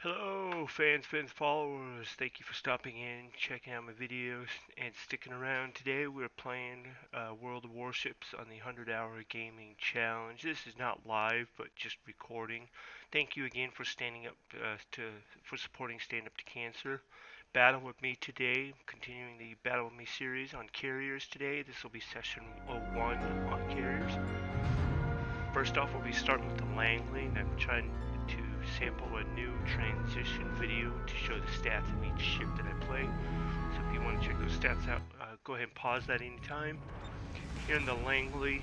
Hello, fans, followers. Thank you for stopping in, checking out my videos, and sticking around. Today we're playing World of Warships on the 100-hour gaming challenge. This is not live, but just recording. Thank you again for standing up for supporting Stand Up to Cancer. Battle with me today, continuing the Battle with Me series on carriers today. This will be session 01 on carriers. First off, we'll be starting with the Langley, and I'm trying to sample a new transition video to show the stats of each ship that I play. So if you want to check those stats out, go ahead and pause that anytime. Here in the Langley,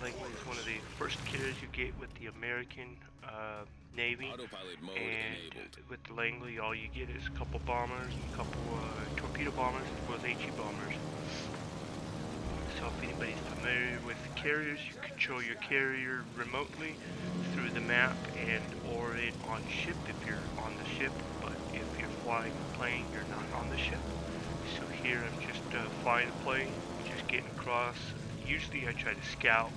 Langley is one of the first carriers you get with the American Navy. And with the Langley, all you get is a couple bombers, a couple torpedo bombers, as well as HE bombers. So if anybody's familiar with carriers, you control your carrier remotely through the map and or it on ship if you're on the ship, but if you're flying a plane, you're not on the ship. So here I'm just flying a plane, just getting across. Usually I try to scout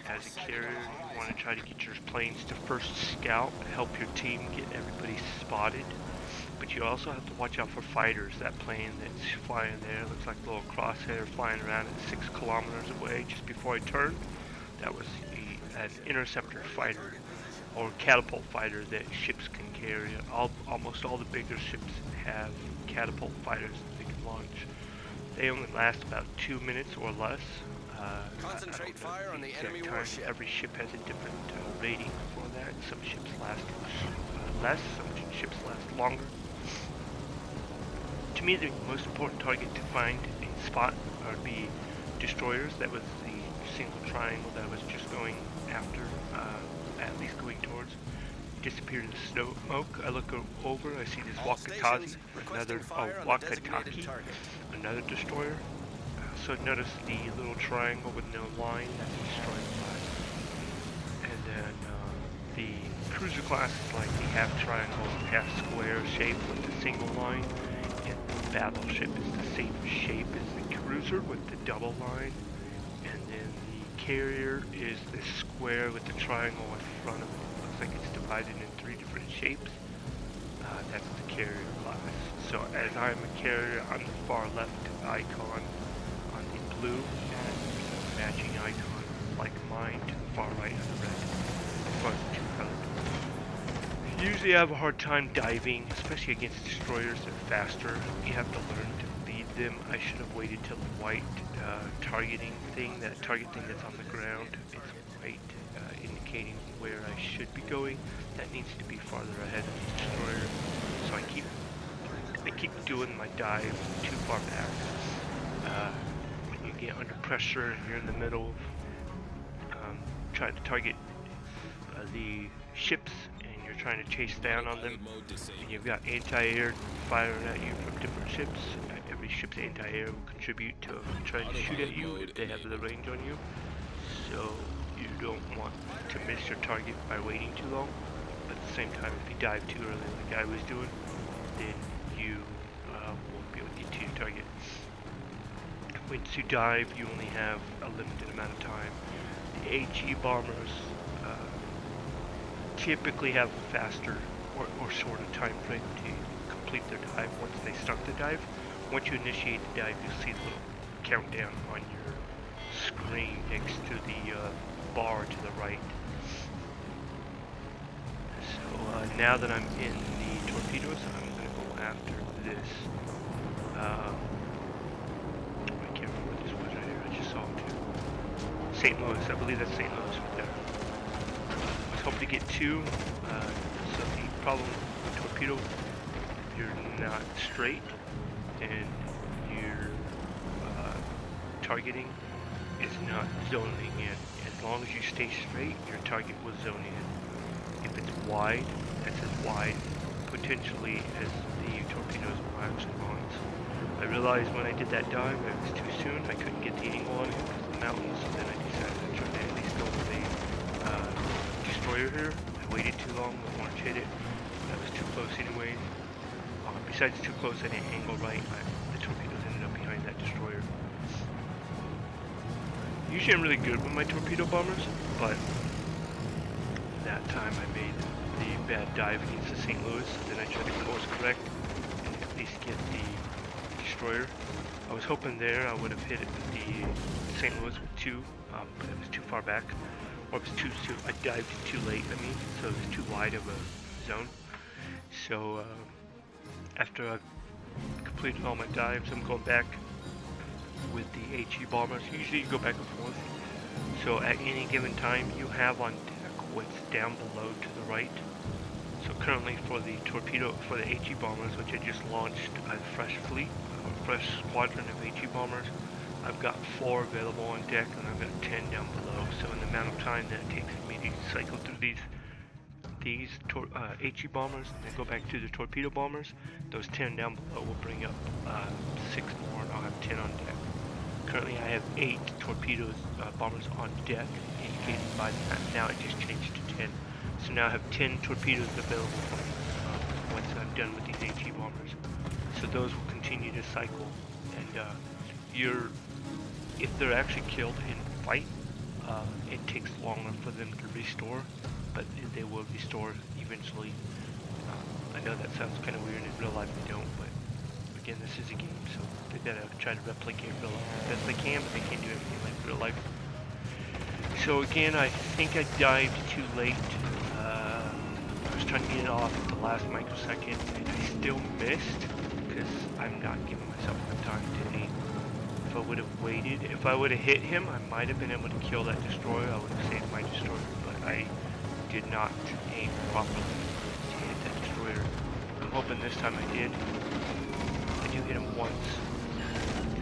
as a carrier. You want to try to get your planes to first scout, help your team get everybody spotted. But you also have to watch out for fighters. That plane that's flying there looks like a little crosshair flying around at 6 kilometers away just before I turned. That was an interceptor fighter or catapult fighter that ships can carry. Almost all the bigger ships have catapult fighters that they can launch. They only last about 2 minutes or less. Concentrate fire on the enemy warship. Every ship has a different rating for that. Some ships last less, some ships last longer. To me, the most important target to find and spot would be destroyers. That was the single triangle that I was just going after, at least going towards. Disappeared in the smoke. I look over, I see this Wakataki, another destroyer. So notice the little triangle with no line, that's a destroyer class. And then the cruiser class is like the half triangle, half square shape with the single line. And the battleship is the same shape as the cruiser with the double line. And then the carrier is the square with the triangle in front of it. Looks like it's divided in 3 different shapes. That's the carrier class. So as I'm a carrier, I'm the far left icon on the blue, and a matching icon like mine to the far right on the red, as far as the 2 colored. Usually I have a hard time diving, especially against destroyers. They're faster. You have to learn to beat them. I should have waited till the white targeting thing, that target thing that's on the ground. It's white indicating where I should be going. That needs to be farther ahead of the destroyer. So I keep doing my dive too far back. When you get under pressure and you're in the middle of trying to target the ships, you're trying to chase down on them, and you've got anti-air firing at you from different ships. Every ship's anti-air will contribute to trying to shoot at you if they have the range on you. So you don't want to miss your target by waiting too long. But at the same time, if you dive too early like I was doing, then you won't be able to get to your target. Once you dive, you only have a limited amount of time. The HE bombers typically have a faster or shorter time frame to complete their dive once they start the dive. Once you initiate the dive, you'll see the little countdown on your screen next to the bar to the right. So now that I'm in the torpedoes, I'm going to go after this. I can't remember what this was right here. I just saw it too. St. Louis, I believe that's St. Louis right there. Hope to get 2. So the problem with torpedo, you're not straight and your targeting is not zoning in. As long as you stay straight, your target will zone in. If it's wide, that's as wide potentially as the torpedo's miles long. I realized when I did that dive it was too soon. I couldn't get the angle on it because of the mountains, so then I decided to try to at least go with a destroyer here. I waited too long, I wanted to hit it. That was too close anyways. Besides too close, I didn't angle right. The torpedoes ended up behind that destroyer. Usually I'm really good with my torpedo bombers, but that time I made a really bad dive against the St. Louis. Then I tried to course correct and at least get the destroyer. I was hoping there I would have hit it with the St. Louis with 2, but it was too far back. Or it was too I dived too late, I mean, so it was too wide of a zone. So after I've completed all my dives, I'm going back with the HE bombers. Usually you go back and forth. So at any given time, you have on deck what's down below to the right. So currently for the HE bombers, which I just launched a fresh fleet, a fresh squadron of HE bombers, I've got 4 available on deck and I've got 10 down below. So in the amount of time that it takes me to cycle through these HE bombers and then go back to the torpedo bombers, those 10 down below will bring up 6 more and I'll have 10 on deck. Currently I have 8 torpedoes bombers on deck, indicated by that. Now it just changed to 10. So now I have 10 torpedoes available for me once I'm done with these HE bombers. So those will continue to cycle, and if they're actually killed in fight, it takes longer for them to restore, but they will restore eventually. I know that sounds kind of weird. In real life they don't, but again, this is a game, so they gotta try to replicate real life as best they can, but they can't do everything like real life. So again, I think I dived too late. I was trying to get it off at the last microsecond, and I still missed because I'm not giving myself enough time to aim. If I would have waited, if I would have hit him, I might have been able to kill that destroyer. I would have saved my destroyer, but I did not aim properly to hit that destroyer. I'm hoping this time I did. I do hit him once.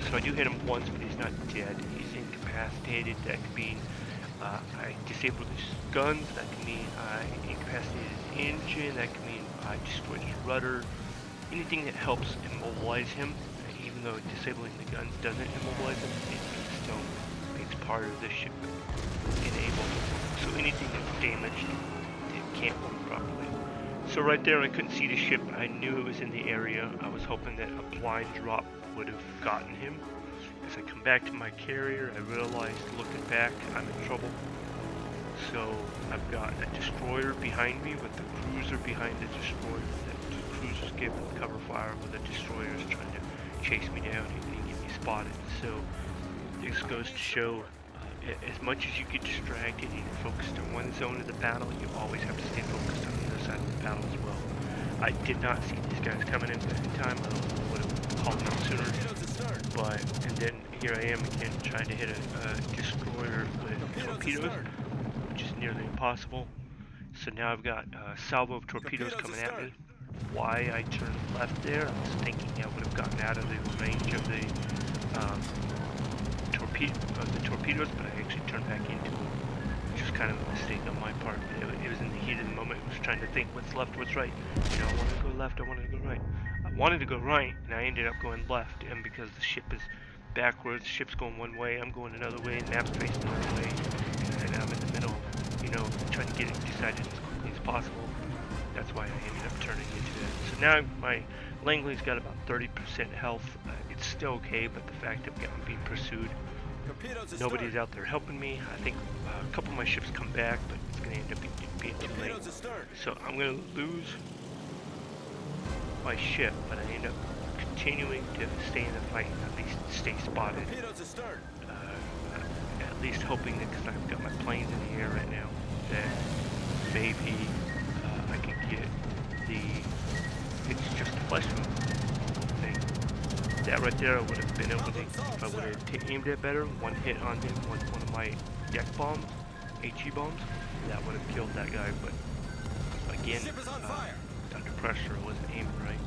So I do hit him once, but he's not dead. He's incapacitated. That could mean I disabled his guns. That could mean I incapacitated his engine. That could mean I destroyed his rudder. Anything that helps immobilize him, even though disabling the guns doesn't immobilize him, it still makes part of the ship enabled. So anything that's damaged, it can't work properly. So right there, I couldn't see the ship. I knew it was in the area. I was hoping that a blind drop would have gotten him. As I come back to my carrier, I realized, looking back, I'm in trouble. So I've got a destroyer behind me with the cruiser behind the destroyer. The cruiser's giving cover fire with the destroyers trying to chase me down and get me spotted. So this goes to show, as much as you get distracted and you're focused on one zone of the battle, you always have to stay focused on the other side of the battle as well. I did not see these guys coming in time. I would have called them out sooner. And then here I am again trying to hit a destroyer with torpedoes, which is nearly impossible. So now I've got a salvo of torpedoes coming at me. Why I turned left there, I was thinking I would have gotten out of the range of the torpedoes, but I actually turned back into them, which was kind of a mistake on my part. It was in the heat of the moment. I was trying to think what's left, what's right. You know, I wanted to go left, I wanted to go right. I wanted to go right, and I ended up going left, and because the ship is backwards, the ship's going one way, I'm going another way, and the map's facing another way, and I'm in the middle, you know, trying to get it decided as quickly as possible. That's why I ended up turning into that. So now my Langley's got about 30% health. It's still okay, but the fact that I'm being pursued, nobody's out there helping me. I think a couple of my ships come back, but it's going to end up being too late. So I'm going to lose my ship, but I end up continuing to stay in the fight and at least stay spotted. At least hoping that, because I've got my planes in the air right now, that maybe I can get it's just a flesh wound thing. That right there I would have been able to, if I would have aimed it better, one hit on him with one of my deck bombs, HE bombs, that would have killed that guy, but again, under pressure, I wasn't aiming right.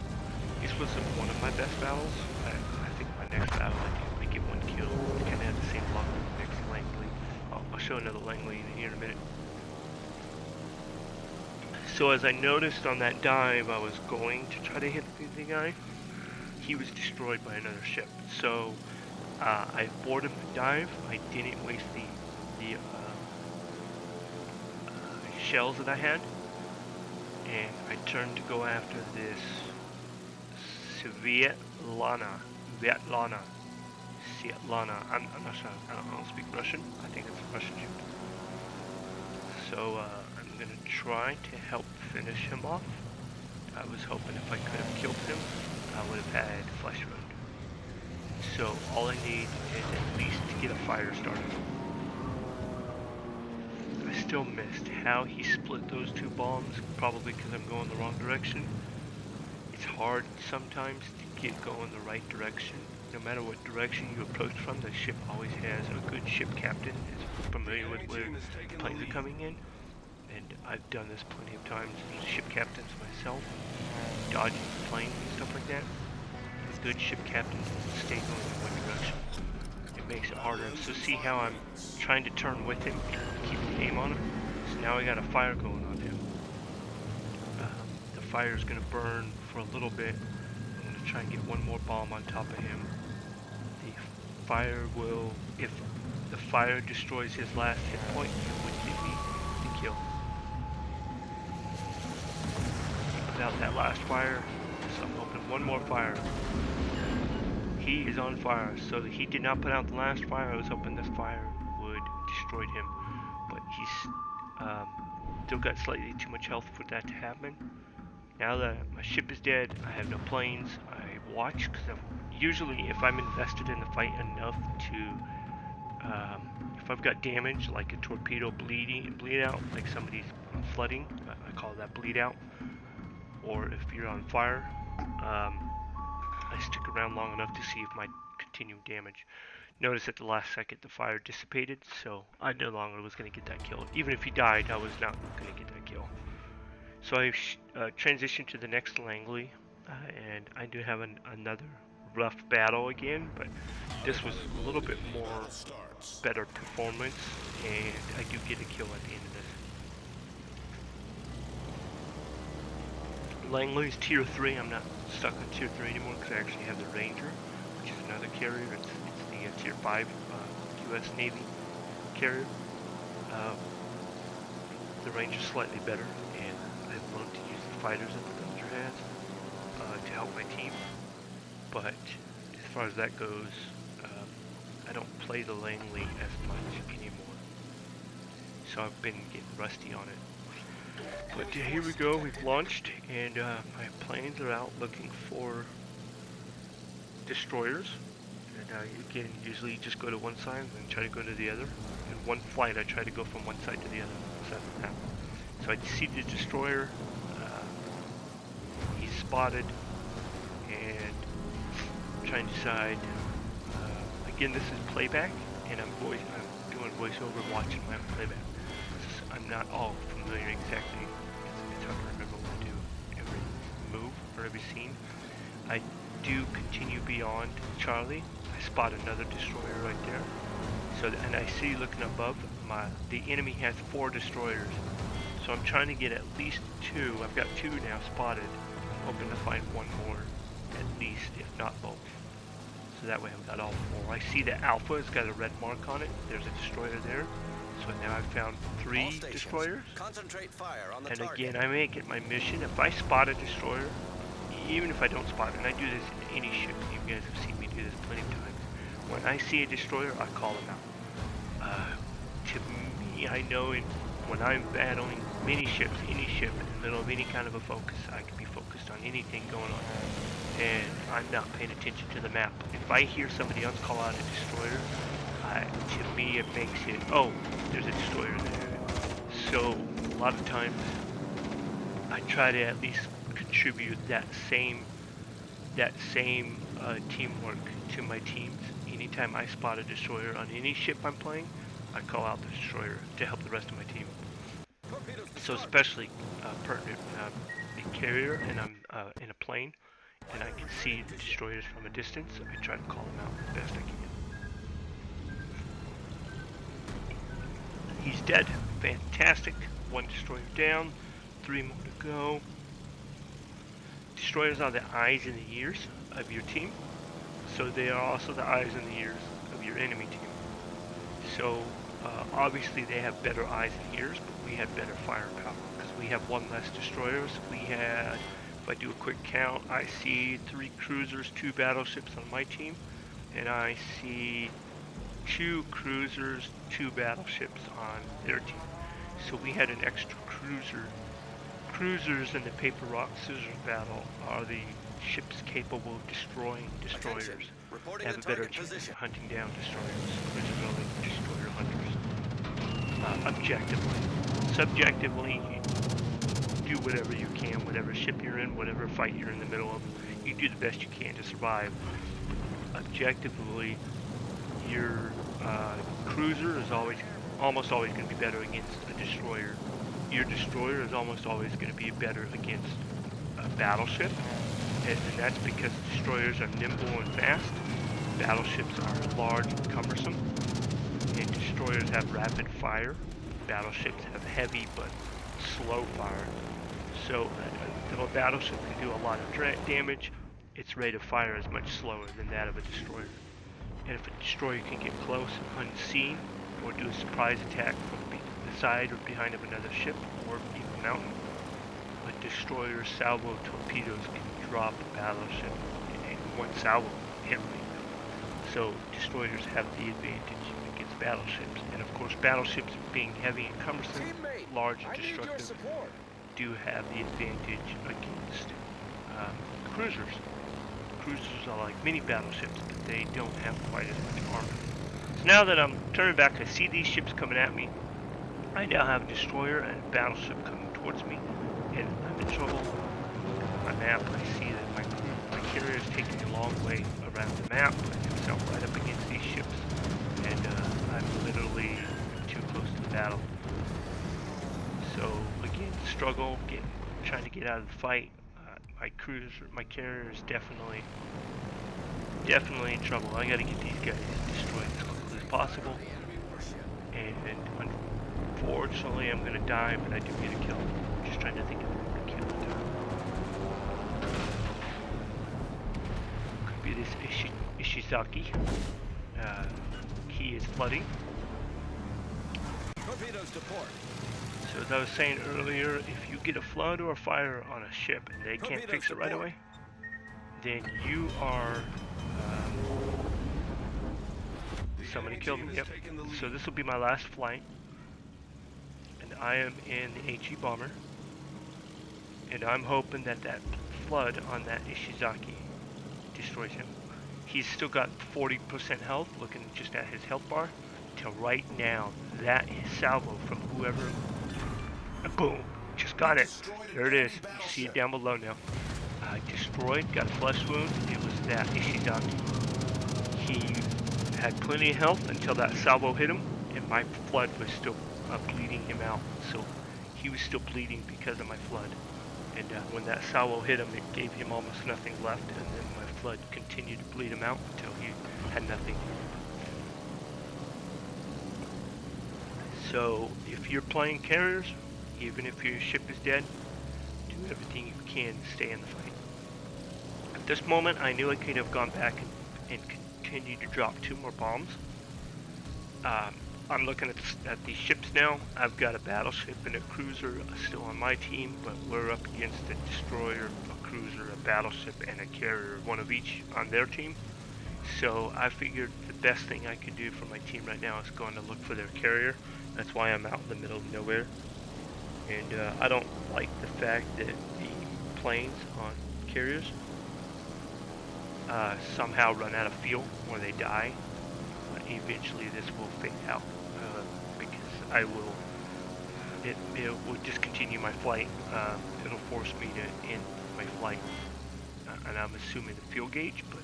This was one of my best battles. I think my next battle I can get one kill. I kind of had the same luck with the next Langley. I'll show another Langley here in a minute. So as I noticed on that dive, I was going to try to hit the guy. He was destroyed by another ship. So I boarded the dive. I didn't waste the shells that I had. And I turned to go after this Svietlana. I'm not sure. I don't speak Russian. I think it's a Russian ship. So I'm gonna try to help finish him off. I was hoping if I could have killed him, I would have had flesh wound. So all I need is at least to get a fire started. I still missed how he split those two bombs, probably because I'm going the wrong direction. It's hard sometimes to get going the right direction. No matter what direction you approach from, the ship always has a good ship captain is familiar with where planes are coming in. And I've done this plenty of times as ship captains myself, dodging planes and stuff like that. A good ship captain will stay going in one direction. It makes it harder. So see how I'm trying to turn with him and keep the aim on him? So now I got a fire going on him. The fire is going to burn for a little bit. I'm going to try and get one more bomb on top of him. The fire will, if the fire destroys his last hit point, it would give me the kill. Put out that last fire, so I'm hoping one more fire. He is on fire, so he did not put out the last fire. I was hoping this fire would destroy him, but he's still got slightly too much health for that to happen. Now that my ship is dead, I have no planes. I watch because usually if I'm invested in the fight enough to, if I've got damage like a torpedo bleed out, like somebody's flooding, I call that bleed out. Or if you're on fire, I stick around long enough to see if my continuing damage. Notice at the last second the fire dissipated, so I no longer was going to get that kill. Even if he died, I was not going to get that kill. So I transitioned to the next Langley, and I do have another rough battle again, but this was a little bit more better performance, and I do get a kill at the end of this. Langley's tier 3. I'm not stuck on tier 3 anymore because I actually have the Ranger, which is another carrier. It's the tier 5 US Navy carrier. The Ranger's slightly better, and I've learned to use the fighters that the Ranger has to help my team. But as far as that goes, I don't play the Langley as much anymore. So I've been getting rusty on it. But here we go, we've launched, and my planes are out looking for destroyers. And again, usually just go to one side and then try to go to the other. In one flight, I try to go from one side to the other. So that's what happened. So I see the destroyer, he's spotted, and I'm trying to decide. Again, this is playback, and I'm doing voiceover, watching my own playback. I'm not all familiar exactly. It's hard to remember what to do every move or every scene. I do continue beyond Charlie. I spot another destroyer right there. So, and I see looking above, the enemy has 4 destroyers. So I'm trying to get at least 2. I've got 2 now spotted. I'm hoping to find one more, at least, if not both. So that way I've got all 4. I see the Alpha has got a red mark on it. There's a destroyer there. So now I've found 3 destroyers. Concentrate fire on the and target. Again, I make it my mission. If I spot a destroyer, even if I don't spot it, and I do this in any ship, you guys have seen me do this plenty of times. When I see a destroyer, I call him out. To me, I know when I'm battling many ships, any ship, in the middle of any kind of a focus, I can be focused on anything going on. And I'm not paying attention to the map. If I hear somebody else call out a destroyer, to me it makes it, oh, there's a destroyer there. So a lot of times I try to at least contribute that same teamwork to my teams. Anytime I spot a destroyer on any ship I'm playing, I call out the destroyer to help the rest of my team. So especially pertinent the carrier, and I'm in a plane, and I can see the destroyers from a distance. I try to call them out as best I can. He's dead. Fantastic. 1 destroyer down. 3 more to go. Destroyers are the eyes and the ears of your team. So they are also the eyes and the ears of your enemy team. So obviously they have better eyes and ears, but we have better firepower because we have 1 less destroyers. We had, if I do a quick count, I see 3 cruisers, 2 battleships on my team, and I see 2 cruisers, 2 battleships on their team. So we had an extra cruiser Cruisers in the paper rock scissors battle are the ships capable of destroying destroyers. Attention. They Reporting have a a better target chance position. of hunting down destroyers. Cruisers are like destroyer hunters. Objectively. Subjectively, you do whatever you can, whatever ship you're in, whatever fight you're in the middle of. You do the best you can to survive. Objectively, your cruiser is almost always going to be better against a destroyer. Your destroyer is almost always going to be better against a battleship, and that's because destroyers are nimble and fast. Battleships are large and cumbersome, and destroyers have rapid fire. Battleships have heavy but slow fire. So though a battleship can do a lot of damage, its rate of fire is much slower than that of a destroyer. And if a destroyer can get close unseen, or do a surprise attack from the side or behind of another ship, or even a mountain, a destroyer's salvo torpedoes can drop a battleship in one salvo hit rate. So destroyers have the advantage against battleships. And of course, battleships being heavy and cumbersome, large and destructive, do have the advantage against cruisers. Cruisers are like mini battleships, but they don't have quite as much armor. So now that I'm turning back, I see these ships coming at me. I now have a destroyer and a battleship coming towards me, and I'm in trouble. On my map, I see that my carrier is taking a long way around the map, putting himself right up against these ships, and I'm literally too close to the battle. So again, struggle, trying to get out of the fight. My carrier is definitely in trouble. I gotta get these guys destroyed as quickly as possible. And unfortunately, I'm gonna die, but I do get a kill. I'm just trying to think of a kill. Could be this Ishizaki. He is flooding. Torpedoes to port. So as I was saying earlier, if you get a flood or a fire on a ship and they can't fix it right away, then you are... somebody killed me, yep. So this will be my last flight. And I am in the HE bomber. And I'm hoping that flood on that Ishizaki destroys him. He's still got 40% health, looking just at his health bar. Till right now, that salvo from whoever... boom! Just got it. There it is. You see it down below now. Destroyed, got a flesh wound. It was that Ishizaki. He had plenty of health until that salvo hit him, and my flood was still bleeding him out. So he was still bleeding because of my flood. And when that salvo hit him, it gave him almost nothing left, and then my flood continued to bleed him out until he had nothing. So if you're playing carriers, even if your ship is dead, do everything you can to stay in the fight. At this moment, I knew I could have gone back and continued to drop 2 more bombs. I'm looking at these ships now. I've got a battleship and a cruiser still on my team, but we're up against a destroyer, a cruiser, a battleship, and a carrier, one of each on their team. So I figured the best thing I could do for my team right now is going to look for their carrier. That's why I'm out in the middle of nowhere. And I don't like the fact that the planes on carriers somehow run out of fuel or they die. Eventually this will fade out because it will discontinue my flight. It'll force me to end my flight. And I'm assuming the fuel gauge, but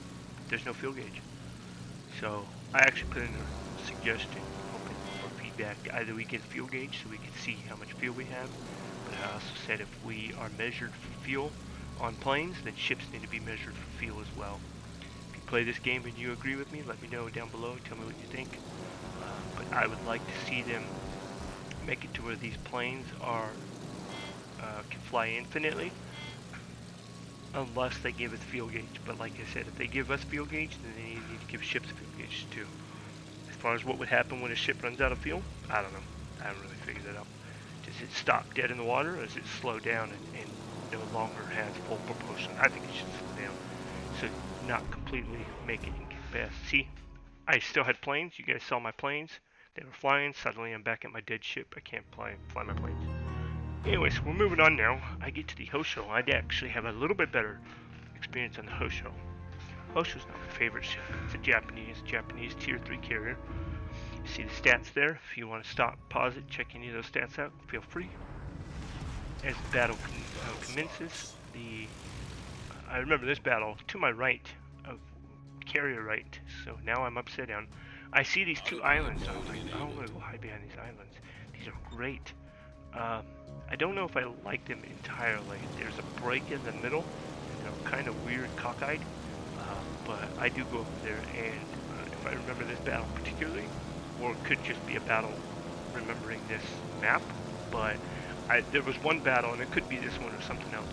there's no fuel gauge. So I actually put in a suggestion, hoping for feedback. Either we get a fuel gauge so we can see how much fuel we have, but I also said if we are measured for fuel on planes, then ships need to be measured for fuel as well. If you play this game and you agree with me, let me know down below. Tell me what you think. But I would like to see them make it to where these planes can fly infinitely, unless they give us fuel gauge. But like I said, if they give us fuel gauge, then they need to give ships fuel gauge too. As far as what would happen when a ship runs out of fuel, I don't know. I haven't really figured that out. Does it stop dead in the water, or does it slow down and no longer has full propulsion? I think it should slow down. So not completely make it incapacitated. See, I still had planes. You guys saw my planes. They were flying. Suddenly I'm back at my dead ship. I can't fly my planes. Anyways, we're moving on now. I get to the Hosho. I actually have a little bit better experience on the Hosho. Hosho's not my favorite ship. It's a Japanese tier 3 carrier. See the stats there. If you want to stop, pause it, check any of those stats out, feel free. As the battle commences, I remember this battle to my right, of carrier right. So now I'm upside down. I see these two islands. I'm like, I don't want to go hide behind these islands. These are great. I don't know if I like them entirely. There's a break in the middle, and they're kind of weird, cockeyed. But I do go over there, and if I remember this battle particularly, or it could just be a battle remembering this map, but there was one battle, and it could be this one or something else.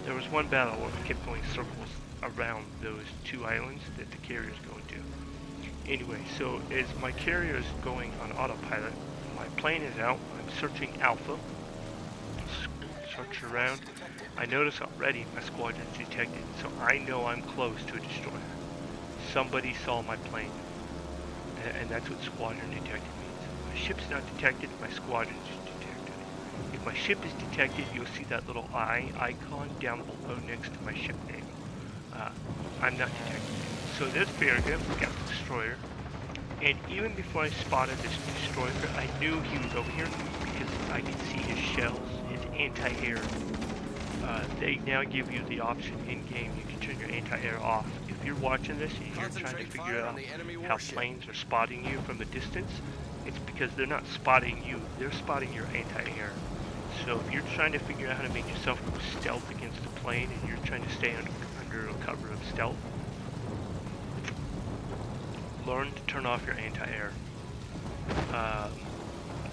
There was one battle where we kept going circles around those two islands that the carrier is going to. Anyway, so as my carrier is going on autopilot, my plane is out. I'm searching Alpha. Search around. I notice already my squadron's detected, so I know I'm close to a destroyer. Somebody saw my plane, and that's what squadron detected means. My ship's not detected, my squadron's detected. If my ship is detected, you'll see that little eye icon down below next to my ship name. I'm not detected. So this Farragut got the destroyer, and even before I spotted this destroyer, I knew he was over here because I could see his shells, his anti-air. They now give you the option in-game. You can turn your anti-air off. If you're watching this and you're trying to figure out how planes are spotting you from a distance, it's because they're not spotting you, they're spotting your anti-air. So if you're trying to figure out how to make yourself go stealth against a plane and you're trying to stay under a cover of stealth, learn to turn off your anti-air.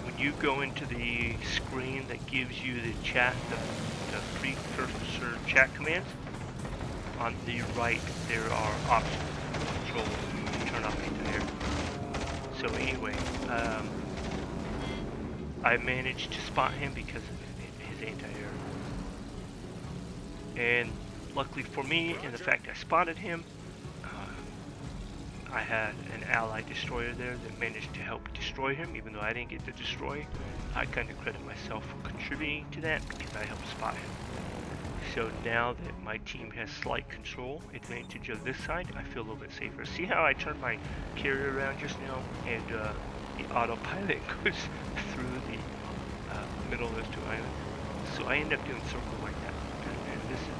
When you go into the screen that gives you the chat, the precursor chat commands, on the right there are options, controls to turn off anti-air. So anyway, I managed to spot him because of his anti-air. And luckily for me, in the fact I spotted him, I had an allied destroyer there that managed to help destroy him, even though I didn't get to destroy. I kind of credit myself for contributing to that because I helped spot him. So now that my team has slight control advantage of this side, I feel a little bit safer. See how I turned my carrier around just now, and the autopilot goes through the middle of those two islands. So I end up doing circles like that, and this is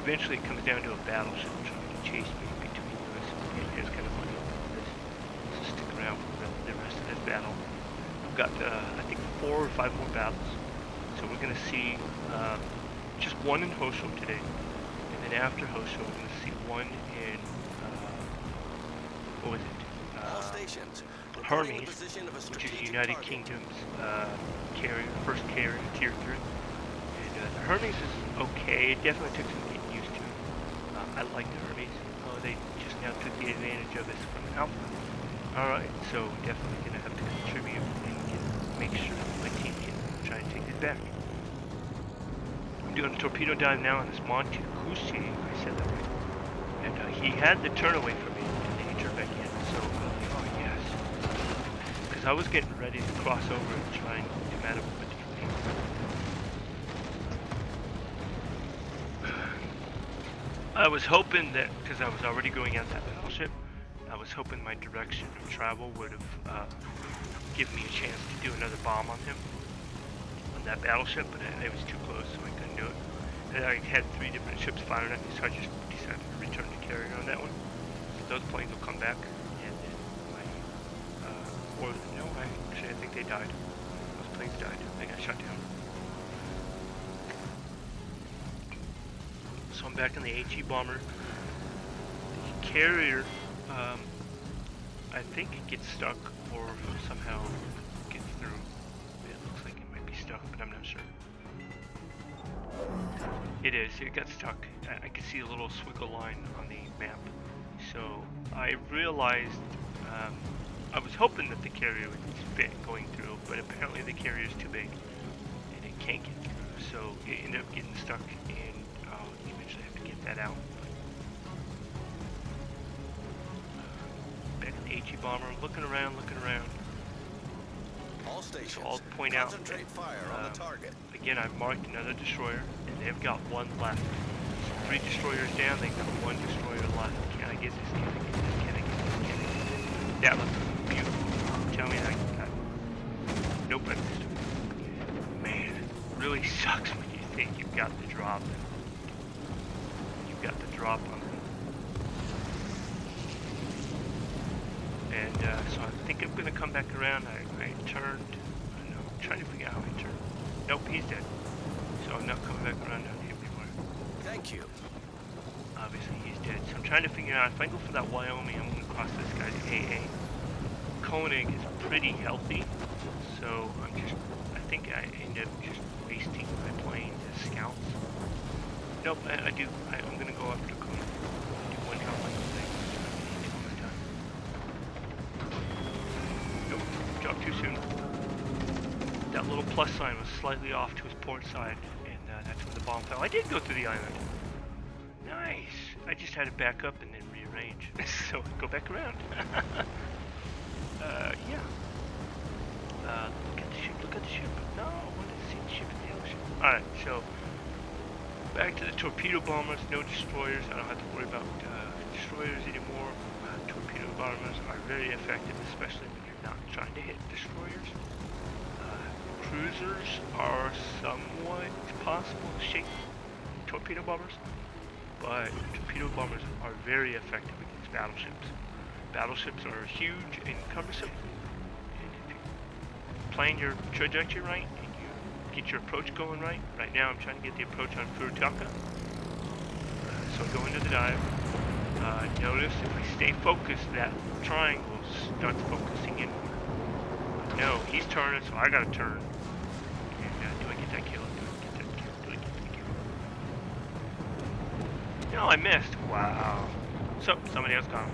eventually it comes down to a battleship trying to chase me. It's kind of funny. So stick around for the rest of this battle. We've got, I think, 4 or 5 more battles. So we're going to see just one in Hosho today. And then after Hosho, we're going to see one in, what was it? Hermes, which is United Kingdom's carrier, first carrier, tier 3. And the Hermes is okay. It definitely took some getting used to. I like the Hermes. They just now took the advantage of us from Alpha. Alright, so definitely going to have to contribute and make sure that my team can try and take this back. I'm doing a torpedo dive now on this Monte Cusi, I said that right. And he had the turn away from me, and then he turned back in, so oh yes. Because I was getting ready to cross over and try and come at him with the torpedo. I was hoping that, because I was already going at that battleship, I was hoping my direction of travel would have given me a chance to do another bomb on him, on that battleship, but it was too close, so I couldn't do it. And I had 3 different ships firing at me, so I just decided to return the carrier on that one. So those planes will come back, and then I think they died. Those planes died. They got shot down. So I'm back in the HE bomber. The carrier, I think it gets stuck or somehow gets through. It looks like it might be stuck, but I'm not sure. It is. It got stuck. I can see a little swiggle line on the map. So I realized I was hoping that the carrier would fit going through, but apparently the carrier is too big and it can't get through. So it ended up getting stuck, and I'll eventually have to get that out. Back in the HE bomber, looking around. stations. So I'll point out that, Concentrate fire on the target. again, I've marked another destroyer, and they've got one left. So 3 destroyers down, they've got 1 destroyer left. Can I get this? Can I get this? Can I get this? Can I get this? That looks beautiful. Tell me I nope, I missed it. Man, it really sucks when you think you've got the drop. You've got the drop on them. And so I think I'm going to come back around. I turned. I don't know. I'm trying to figure out how I turned. Nope, he's dead. So I'm not coming back around down here anymore. Thank you. Obviously he's dead. So I'm trying to figure out if I go for that Wyoming, I'm going to cross this guy's AA. Koenig is pretty healthy. So I think I end up just wasting my planes as scouts. Nope, I'm going to go after Koenig. I do 1 health on the thing. Nope, dropped too soon. That little plus sign was slightly off to his port side, and that's when the bomb fell. I did go through the island. Nice. I just had to back up and then rearrange. So go back around. Yeah. Look at the ship, look at the ship. No, I wanted to see the ship in the ocean. Alright, so back to the torpedo bombers, no destroyers. I don't have to worry about destroyers anymore. Torpedo bombers are very effective, especially when you're not trying to hit destroyers. Cruisers are somewhat possible to shape torpedo bombers, but torpedo bombers are very effective against battleships. Battleships are huge and cumbersome. Plan your trajectory right and you get your approach going right. Right now I'm trying to get the approach on Furutaka. So go into the dive. Notice if I stay focused, that triangle starts focusing in. No, he's turning, so I gotta turn. And do I get that kill? Do I get that kill? Do I get that kill? No, I missed. Wow. So somebody else got him.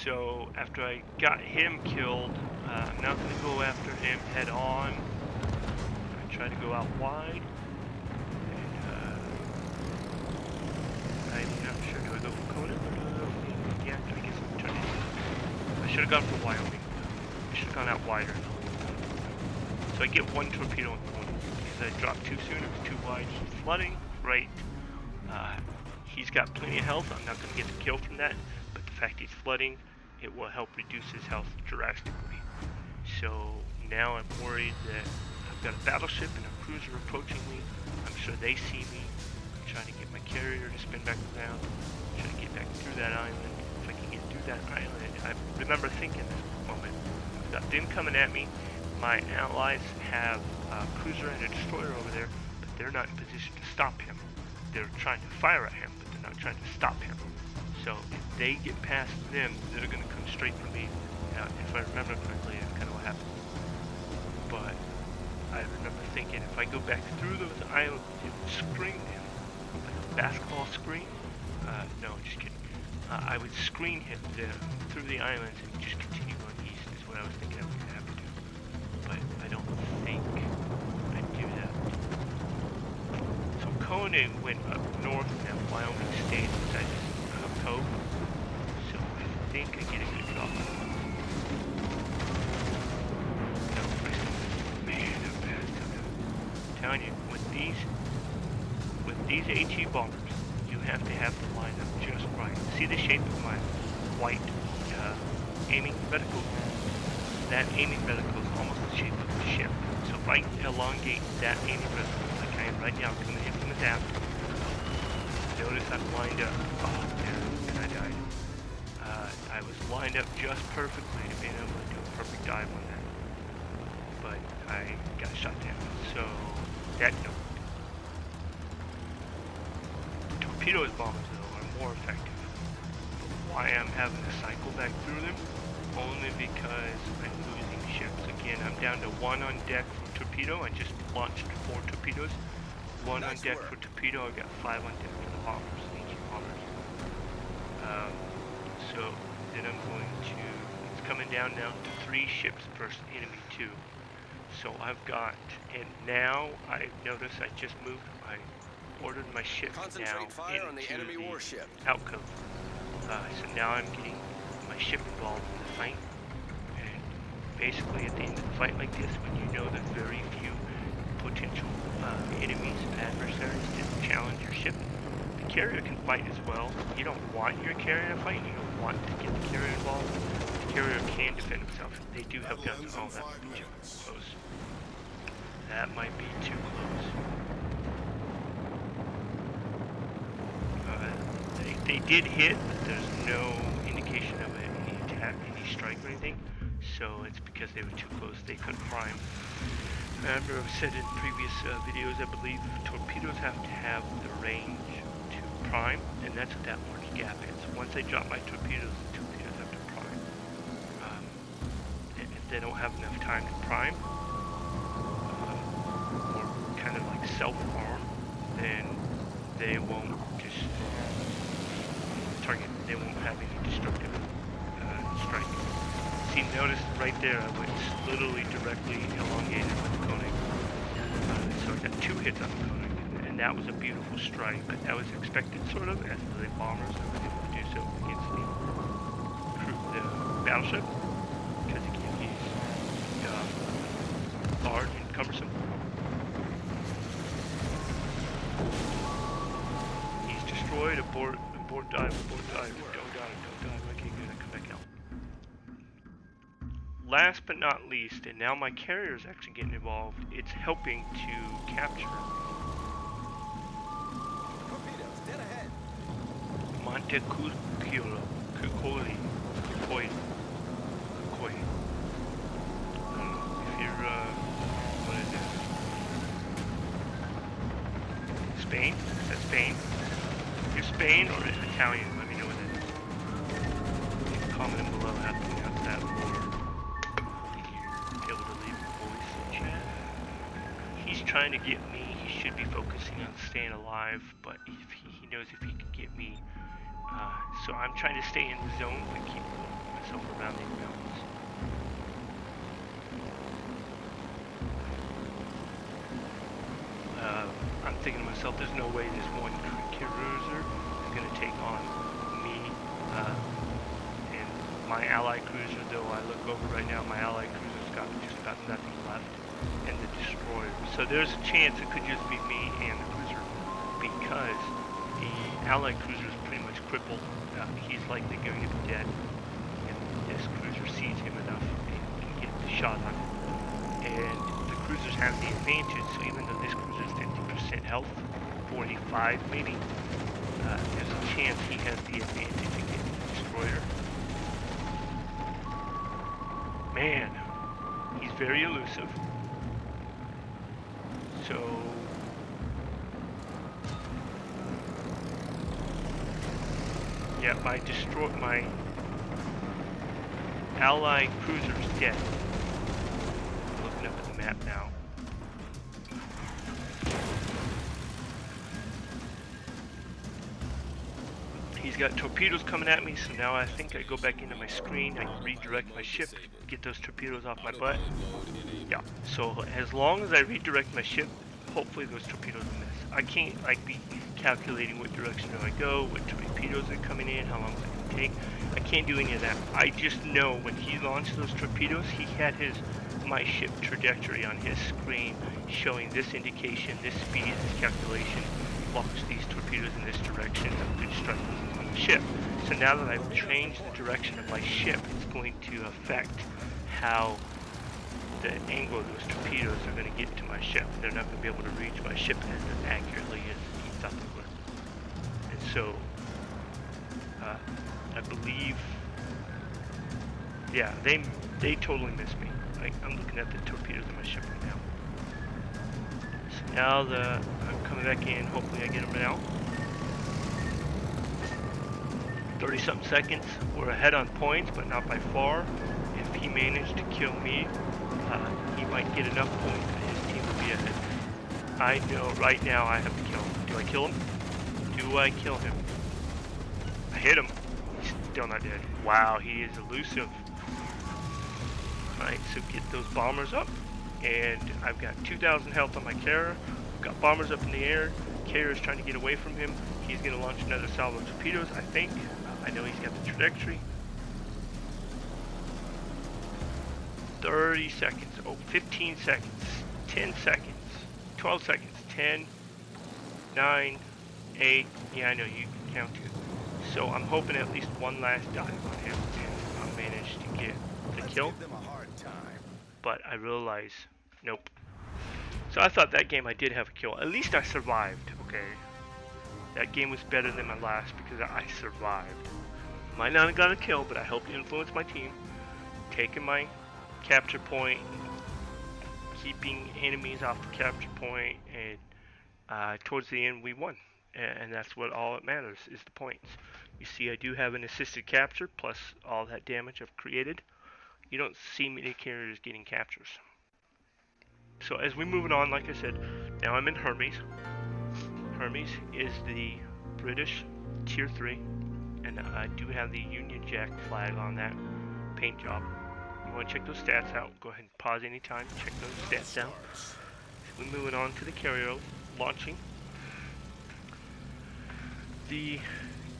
So after I got him killed, I'm not going to go after him head on. I try to go out wide. And I'm not sure. Do I go for Conan or do I go for me? Yeah, I guess I'm turning. I should have gone for Wyoming. I should have gone out wider. So I get 1 torpedo in Conan because I dropped too soon. It was too wide. He's flooding. Great. He's got plenty of health. I'm not going to get the kill from that. But the fact he's flooding, it will help reduce his health drastically. So now I'm worried that I've got a battleship and a cruiser approaching me. I'm sure they see me. I'm trying to get my carrier to spin back around. I'm trying to get back through that island. If I can get through that island, I remember thinking this moment. I've got them coming at me. My allies have a cruiser and a destroyer over there, but they're not in position to stop him. They're trying to fire at him, but they're not trying to stop him. So if they get past them, they're going to come straight for me. If I remember correctly, that's kind of what happened. But I remember thinking if I go back through those islands, it would screen him. Like a basketball screen? No, just kidding. I would screen him through the islands and just continue on east is what I was thinking I was going to have to do. But I don't think I'd do that. So Koenig went up north and Wyoming stayed inside this cove. So I think I get a good drop. No, man, I'm bad. I'm telling you, with these HE bombers, you have to have the line up just right. See the shape of my white aiming reticle? That aiming reticle is almost the shape of the ship. So if I elongate that aiming reticle, like I am right now, coming in from the down, notice I'm lined up. Oh, and I died. I was lined up just perfectly to being able to do a perfect dive on that. But I got shot down. So, that no. Torpedo bombers, though, are more effective. Why I'm having to cycle back through them? Only because I'm losing ships. Again, I'm down to 1 on deck for torpedo. I just launched 4 torpedoes. 1 on deck for torpedo. I got 5 on deck for the bombers, HE bombers. So then I'm going to, it's coming down now to 3 ships versus enemy 2. So I've got, and now I notice I just moved, I ordered my ship now into the alcove. So now I'm getting my ship involved in the fight. basically at the end of the fight like this, when you know there's very few potential enemies, adversaries to challenge your ship, the carrier can fight as well. You don't want your carrier to fight, you don't want to get the carrier involved. The carrier can defend himself. They do have guns. Oh, that might be too close. That might be too close. They did hit, but there's no indication of any attack, any strike or anything. So it's because they were too close. They couldn't prime. Remember, I've said in previous videos, I believe torpedoes have to have the range to prime, and that's what that orange gap is. Once I drop my torpedoes, the torpedoes have to prime. If they don't have enough time to prime, or kind of like self-arm, then they won't just target. They won't have any destructive strike. See, notice right there, I went literally directly elongated with the Koenig. So I got 2 hits on the Koenig, and that was a beautiful strike. But that was expected, sort of, as the bombers were able to do so against the battleship, because he's hard and cumbersome. He's destroyed. Abort dive, don't dive. Okay, good, I come back out. Last but not least, and now my carrier is actually getting involved, it's helping to capture Monte Cucolo. Cucoli. Cucoy. Cucoy. I don't know if you're, what is it? Spain? Is that Spain? You're Spain or Italian? Let me know what that is. Comment below how to pronounce that, or be able to leave a voice chat. He's trying to get me. He should be focusing on staying alive, but if he knows if he can get me. So I'm trying to stay in the zone, but keep myself around these mountains. I'm thinking to myself, there's no way this one cruiser is going to take on me and my allied cruiser. Though I look over right now, my allied cruiser's got just about nothing left, and the destroyer. So there's a chance it could just be me and the cruiser, because the allied cruiser is pretty much crippled. He's likely going to be dead, and this cruiser sees him enough and can get the shot on him. And the cruisers have the advantage, so even though this cruiser is 50% health, 45 maybe, there's a chance he has the advantage against the destroyer. Man, he's very elusive. So yeah, my allied cruiser's dead. I'm looking up at the map now. He's got torpedoes coming at me, so now I think I go back into my screen, I redirect my ship, get those torpedoes off my butt. Yeah, so as long as I redirect my ship, hopefully those torpedoes will miss. I can't be calculating what direction do I go, what torpedoes are coming in, how long it's going to take. I can't do any of that. I just know when he launched those torpedoes, he had my ship trajectory on his screen showing this indication, this speed, this calculation, launch these torpedoes in this direction, a good strike on the ship. So now that I've changed the direction of my ship, it's going to affect how the angle of those torpedoes are going to get to my ship. They're not going to be able to reach my ship as accurately as he thought they would. And so, I believe, yeah, they totally missed me. I'm looking at the torpedoes on my ship right now. So now I'm coming back in. Hopefully I get them now. 30-something seconds. We're ahead on points, but not by far. If he managed to kill me, he might get enough points that his team will be ahead. I know right now I have to kill him. Do I kill him? Do I kill him? I hit him. He's still not dead. Wow, he is elusive. Alright, so get those bombers up. And I've got 2,000 health on my carrier. I've got bombers up in the air. Carrier is trying to get away from him. He's going to launch another salvo of torpedoes, I think. I know he's got the trajectory. 30 seconds. Oh, 15 seconds. 10 seconds. 12 seconds. 10, 9, 8. Yeah, I know you can count too. So I'm hoping at least one last dive on him, and I'll manage to get the kill. Give them a hard time. But I realize, nope. So I thought that game I did have a kill. At least I survived, okay? That game was better than my last because I survived. Might not have got a kill, but I helped influence my team. Taking my capture point, keeping enemies off the capture point, and towards the end we won. And that's what all that matters, is the points. You see I do have an assisted capture, plus all that damage I've created. You don't see many carriers getting captures. So as we're moving on, like I said, now I'm in Hermes. Hermes is the British Tier 3, and I do have the Union Jack flag on that paint job. You want to check those stats out, go ahead and pause anytime, check those stats out. We're moving on to the carrier launching. The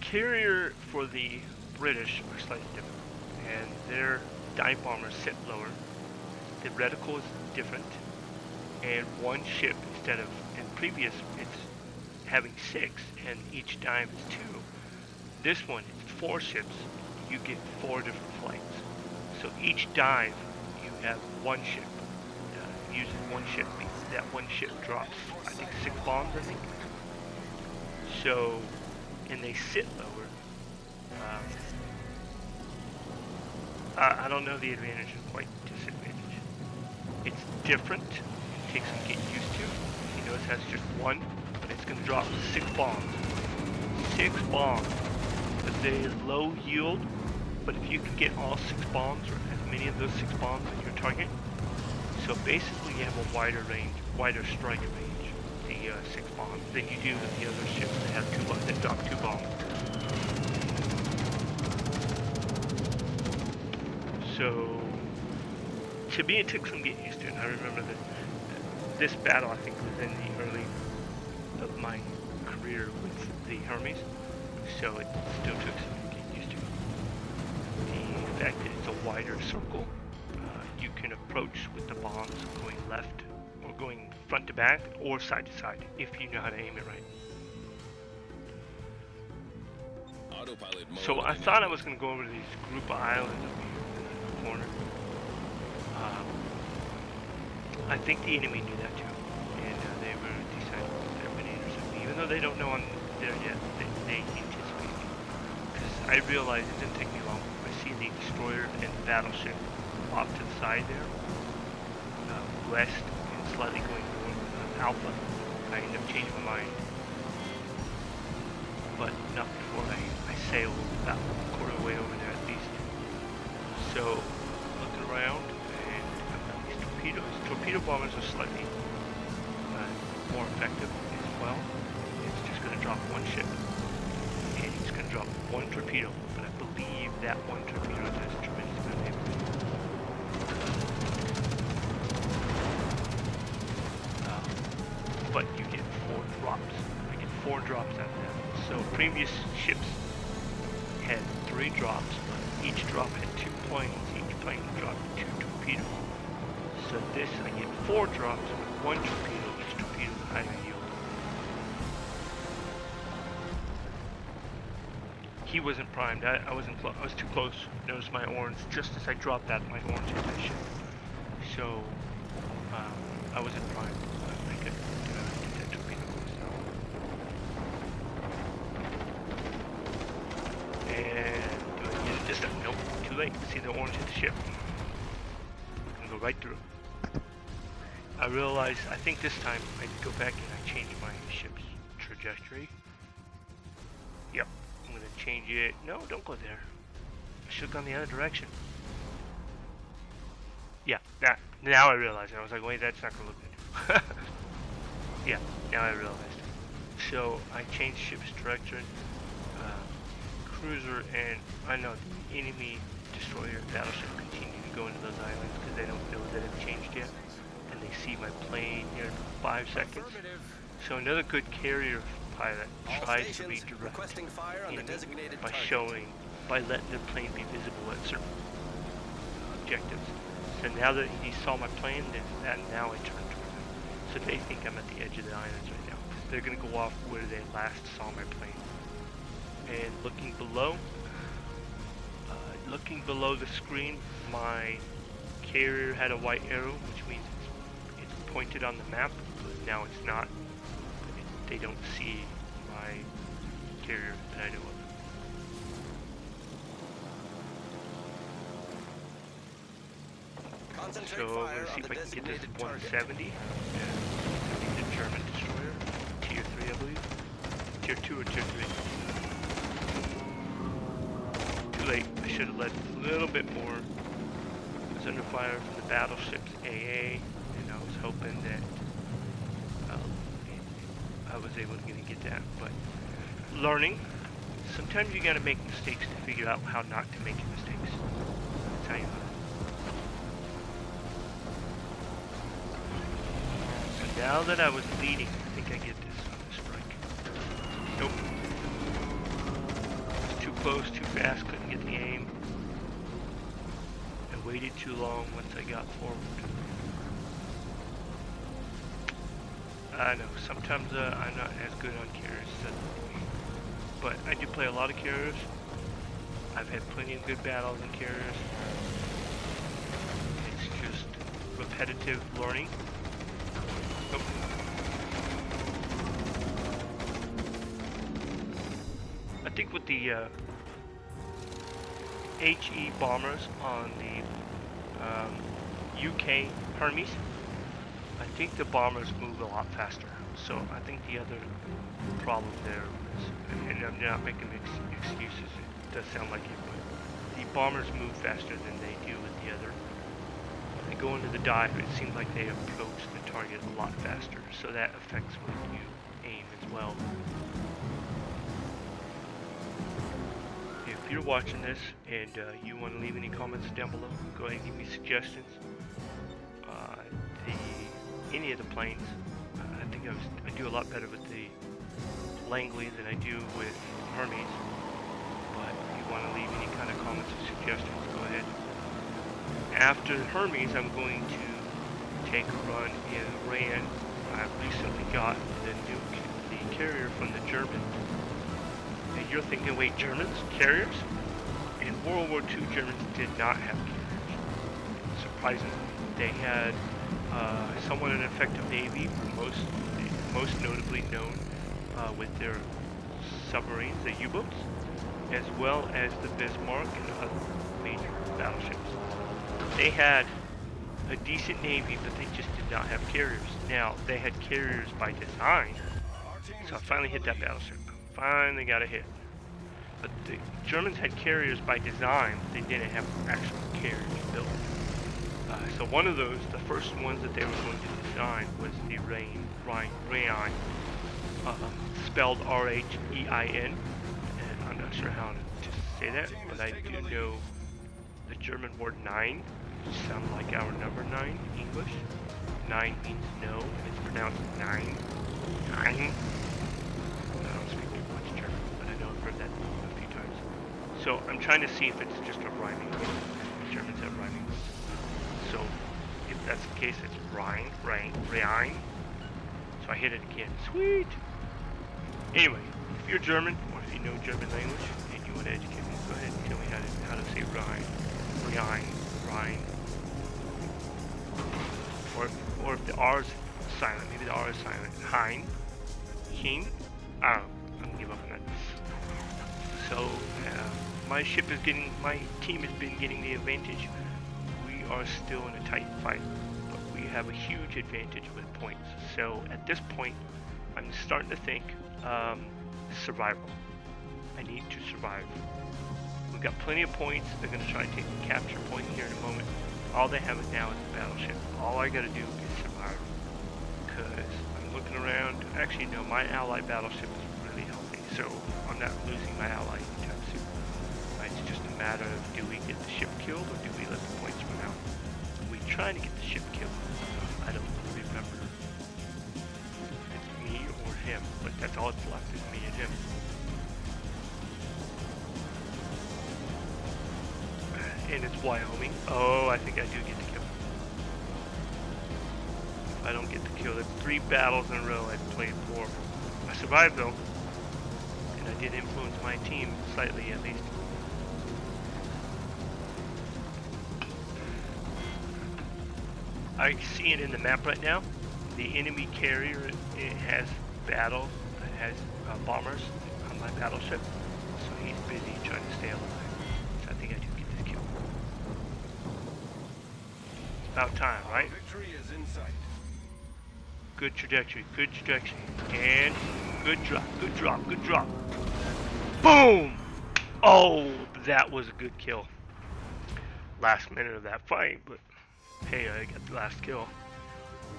carrier for the British are slightly different, and their dive bombers sit lower. The reticle is different, and one ship instead of in previous it's having 6 and each dive is 2. This one it's 4 ships. You get 4 different flights. So each dive you have one ship. Uses one ship. That one ship drops I think 6 bombs I think. So and they sit lower. I don't know the advantage and quite disadvantage. It's different. It takes some getting used to. You notice it has just 1, but it's going to drop 6 bombs. 6 bombs. But they're low yield, but if you can get all 6 bombs, or as many of those 6 bombs on your target, so basically you have a wider range, wider strike range, the 6 bombs, than you do with the other ships that have 2 bombs, that drop 2 bombs. So, to me it took some getting used to, and I remember that this battle I think was in the early of my career with the Hermes, so it still took some getting used to. The fact that it's a wider circle, you can approach with the bombs going left, or going front to back, or side to side, if you know how to aim it right. So I thought I was going to go over to these group of islands over here in the corner. I think the enemy knew that too, and they were deciding exterminators of me, even though they don't know I'm there yet. They anticipate me, because I realized it didn't take me long. I see the destroyer and the battleship off to the side there, west and slightly going north, Alpha. I end up changing my mind, but not before I sailed about a quarter of the way over there at least. So, looking around, and I've got these torpedoes. Torpedo bombers are slightly more effective as well. It's just going to drop 1 ship, and it's going to drop 1 torpedo, but I believe that 1 torpedo does a tremendous amount of damage. But you get 4 drops. I get 4 drops out of that. So previous ships had 3 drops, but each drop had 2 planes. Each plane dropped 2 torpedoes. So this, I get 4 drops with 1 torpedo, which torpedoes the higher yield. He wasn't primed. I wasn't. I was too close. Notice my orange. Just as I dropped that, my orange hit my ship. So I wasn't primed. I could get that torpedo close now. And do I get it this time? Nope. Too late. See the orange hit the ship. I'm gonna go right through. I realized. I think this time I go back and I change my ship's trajectory. Yep. I'm gonna change it. No, don't go there. I should have gone the other direction. Yeah, now I realize. I was like, wait, that's not gonna look good. Yeah, now I realized. So I changed ship's direction, cruiser, and I know the enemy destroyer battleship continue to go into those islands because they don't know that it's changed yet, and they see my plane here in 5 seconds. So another good carrier pilot tries to redirect by letting the plane be visible at certain objectives. So now that he saw my plane, now I turn toward them. So they think I'm at the edge of the islands right now. They're gonna go off where they last saw my plane. And looking below the screen, my carrier had a white arrow, which means it's pointed on the map, but now it's not. They don't see my carrier that I know of. Concentrate So I'm fire going to see on if the I can get this designated target. 170. Yeah, the German destroyer. Tier 3, I believe. Tier 2 or Tier 3. Too late. I should have led a little bit more. I was under fire from the battleships AA, and I was hoping that I was able to get that. But learning. Sometimes you got to make mistakes to figure out how not to make mistakes. That's how you learn. Now that I was leading, I think I get this on the strike. Nope. It was too close, too fast, couldn't get the aim. I waited too long once I got forward. I know, sometimes I'm not as good on carriers as but I do play a lot of carriers. I've had plenty of good battles in carriers. It's just repetitive learning. Nope. I think with the HE bombers on the UK Hermes, I think the bombers move a lot faster. So I think the other problem there is, and I'm not making excuses, it does sound like it, but the bombers move faster than they do with the other. They go into the dive, it seems like they approach the target a lot faster, so that affects when you aim as well. If you're watching this and you want to leave any comments down below, go ahead and give me suggestions. Any of the planes, I think I do a lot better with the Langley than I do with Hermes, but if you want to leave any kind of comments or suggestions, go ahead. After Hermes, I'm going to take a run in Rhein. I recently got the carrier from the Germans. And you're thinking, wait, Germans? Carriers? In World War II, Germans did not have carriers. Surprisingly, they had somewhat an effective navy, most notably known with their submarines, the U-boats, as well as the Bismarck and other major battleships. They had a decent navy, but they just did not have carriers. Now, they had carriers by design, so I finally hit that battleship. Finally got a hit. But the Germans had carriers by design, but they didn't have actual carriers built. So one of those, the first ones that they were going to design was the Rhein, spelled R-H-E-I-N, and I'm not sure how to say that, but I do know the German word 9, which sounds like our number 9 in English. 9 means no, it's pronounced 9. 9. I don't speak too much German, but I know I've heard that a few times. So I'm trying to see if it's just a rhyming word. Germans have rhyming words. So if that's the case, it's Rhein. So I hit it again. Sweet! Anyway, if you're German, or if you know German language, and you want to educate me, go ahead and tell me how to say Rhein. Or if the R is silent, maybe the R is silent. Hein. I don't know. I'm gonna give up on that. So my team has been getting the advantage. We are still in a tight fight, but we have a huge advantage with points. So at this point, I'm starting to think survival. I need to survive. We've got plenty of points. They're going to try to take a capture point here in a moment. All they have now is a battleship. All I got to do is survive. Because I'm looking around. Actually, no, my ally battleship is really healthy, so I'm not losing my ally anytime soon. It's just a matter of, do we get the ship killed or do we let the points run out? We're trying to get the ship killed. I don't remember if it's me or him, but that's all that's left is me and him. And it's Wyoming. Oh, I think I do get to kill him. I don't get the kill. That's 3 battles in a row I've played for. I survived though, and I did influence my team slightly at least. I see it in the map right now. The enemy carrier, it has battles, it has bombers on my battleship, so he's busy trying to stay alive. So I think I do get this kill. About time, right? Victory is in sight. Good trajectory, and good drop, good drop, good drop. Boom! Oh, that was a good kill. Last minute of that fight, but hey, I got the last kill.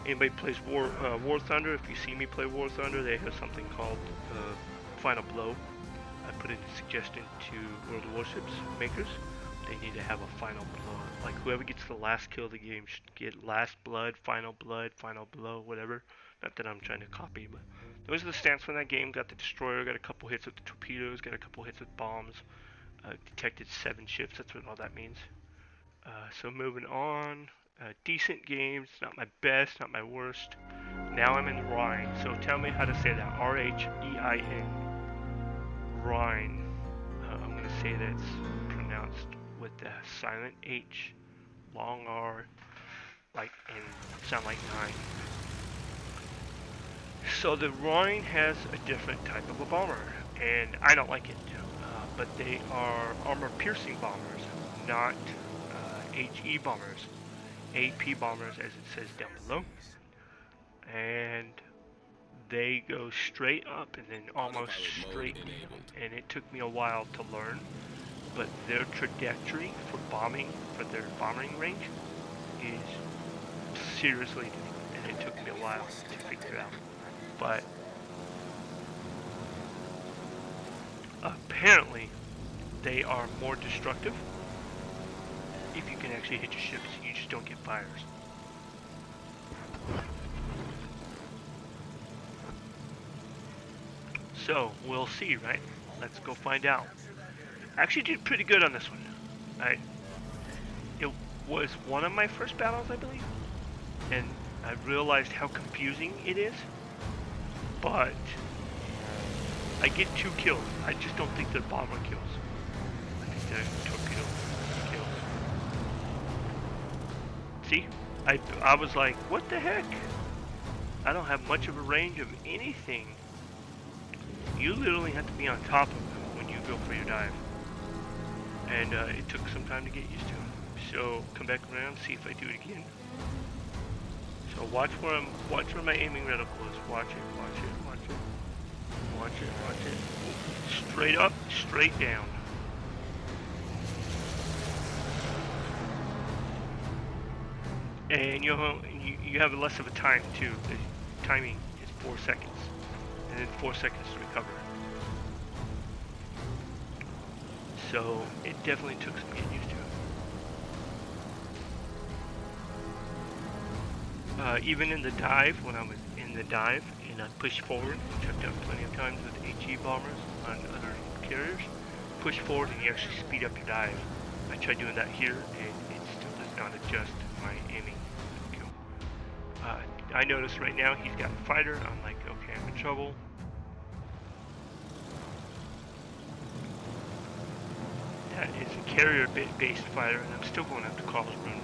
Anybody plays War Thunder? If you see me play War Thunder, they have something called Final Blow. I put in a suggestion to World of Warships makers. They need to have a final blow. Like whoever gets the last kill of the game should get last blood, final blow, whatever. Not that I'm trying to copy, but those are the stats from that game. Got the destroyer, got a couple hits with the torpedoes, got a couple hits with bombs. Detected 7 ships. That's what all that means. So moving on. Decent games. Not my best, not my worst. Now I'm in Rhein. So tell me how to say that. R-H-E-I-N. Rhein. I'm going to say that's pronounced with the silent H, long R, like, and sound like 9. So the Rhein has a different type of a bomber, and I don't like it. But they are armor-piercing bombers, not HE bombers. AP bombers, as it says down below. And they go straight up and then almost straight down. And it took me a while to learn, but their trajectory for bombing, for their bombing range, is seriously different, and it took me a while to figure it out. But apparently they are more destructive if you can actually hit your ships. You just don't get fires. So we'll see, right? Let's go find out. I actually did pretty good on this one. It was one of my first battles, I believe, and I realized how confusing it is. But I get 2 kills. I just don't think they're bomber kills. I think they're torpedo kills. See? I was like, what the heck? I don't have much of a range of anything. You literally have to be on top of them when you go for your dive. And it took some time to get used to. So come back around, see if I do it again. So watch where my aiming reticle is. Watch it. Straight up, straight down. And you have less of a time too. The timing is 4 seconds, and then 4 seconds to recover. So it definitely took some getting used to. Even in the dive, when I was in the dive and I pushed forward, which I've done plenty of times with HE bombers on other carriers, push forward and you actually speed up your dive. I tried doing that here and it still does not adjust my aiming skill. I notice right now he's got a fighter. I'm like, okay, I'm in trouble. That is a carrier-based fighter, and I'm still going after Karlsruhe.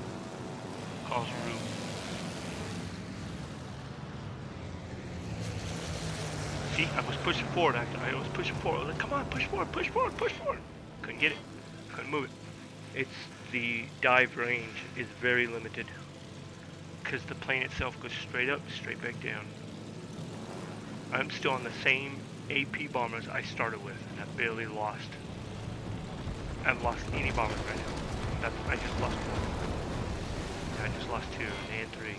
See, I was pushing forward. I was pushing forward. I was like, come on, push forward. Couldn't get it. Couldn't move it. It's the dive range is very limited because the plane itself goes straight up, straight back down. I'm still on the same AP bombers I started with, and I barely lost. I haven't lost any bombers right now. I just lost 1. I just lost 2 and 3.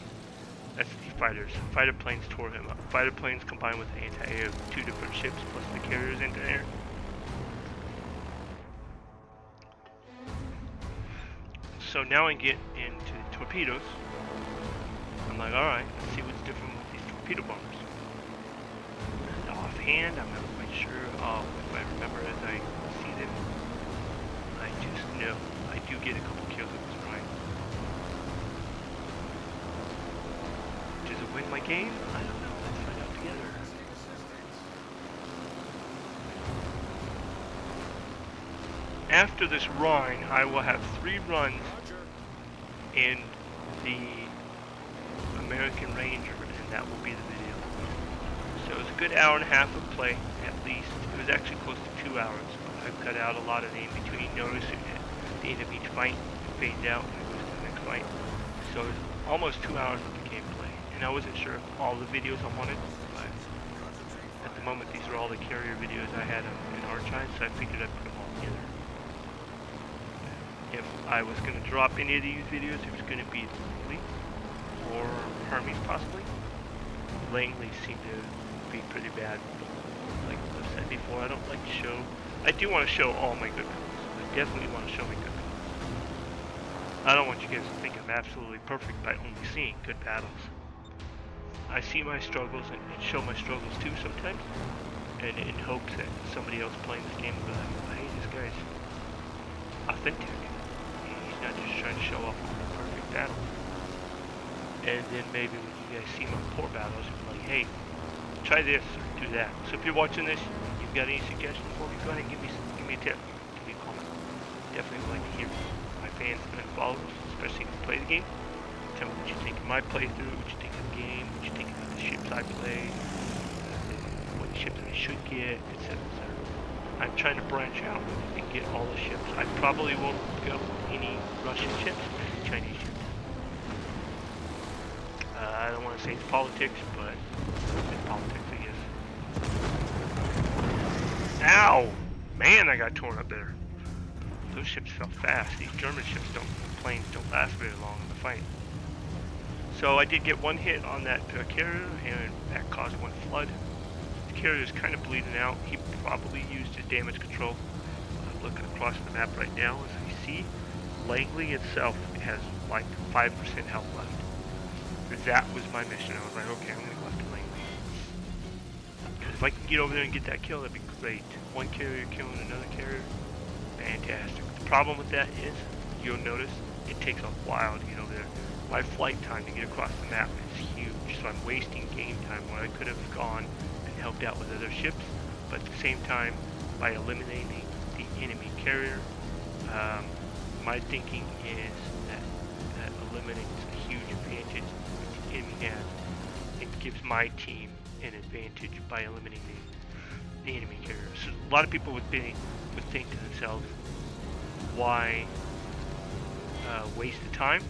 That's the fighters. Fighter planes tore him up. Fighter planes combined with anti-air, 2 different ships plus the carriers anti-air. So now I get into torpedoes. I'm like, alright, let's see what's different with these torpedo bombers. And offhand, I'm not quite sure if I remember as I see them. I just know I do get a couple kills with this Rhein. Which is a win my game? I don't know. Let's find out together. After this Rhein, I will have 3 runs in the American Ranger, and that will be the video. So it was a good hour and a half of play, at least. It was actually close to 2 hours, but I've cut out a lot of the in-between, noticing at the end of each fight, it fades out and it goes to the next fight. So it was almost 2 hours of the gameplay, and I wasn't sure if all the videos I wanted, but at the moment these are all the carrier videos I had in archive, so I figured I'd put them all together. If I was going to drop any of these videos, it was going to be Langley or Hermes possibly. Langley seemed to be pretty bad. Like I said before, I don't like to show. I do want to show all my good colors. I definitely want to show my good colors. I don't want you guys to think I'm absolutely perfect by only seeing good battles. I see my struggles and show my struggles too sometimes, and in hopes that somebody else playing this game will be like, hey, this guy's authentic. He's not just trying to show off a perfect battle. And then maybe when you guys see my poor battles, you'll be like, hey, try this or do that. So if you're watching this, you've got any suggestions for me, go ahead and give me a tip, give me a comment. Definitely would like to hear my fans and followers, especially if you play the game. Tell me what you think of my playthrough, what you think of the game, what you think of the ships I played, what ships I should get, etc., etc. I'm trying to branch out and get all the ships. I probably won't go any Russian ships or any Chinese ships. I don't want to say it's politics, but it's politics, I guess. Ow! Man, I got torn up there. Those ships fell fast. These German ships planes don't last very long in the fight. So I did get one hit on that carrier, and that caused one flood. The carrier is kind of bleeding out. He probably used his damage control. I'm looking across the map right now, as we see, Langley itself has like 5% health left. That was my mission. I was like, okay, I'm going to go after Langley. Because if I can get over there and get that kill, that'd be great. One carrier killing another carrier, fantastic. The problem with that is, you'll notice, it takes a while to get over there. My flight time to get across the map is huge, so I'm wasting game time where I could have gone and helped out with other ships, but at the same time, by eliminating the enemy carrier, my thinking is that eliminates a huge advantage the enemy has. It gives my team an advantage by eliminating the enemy carrier. So a lot of people would think to themselves, why waste the time?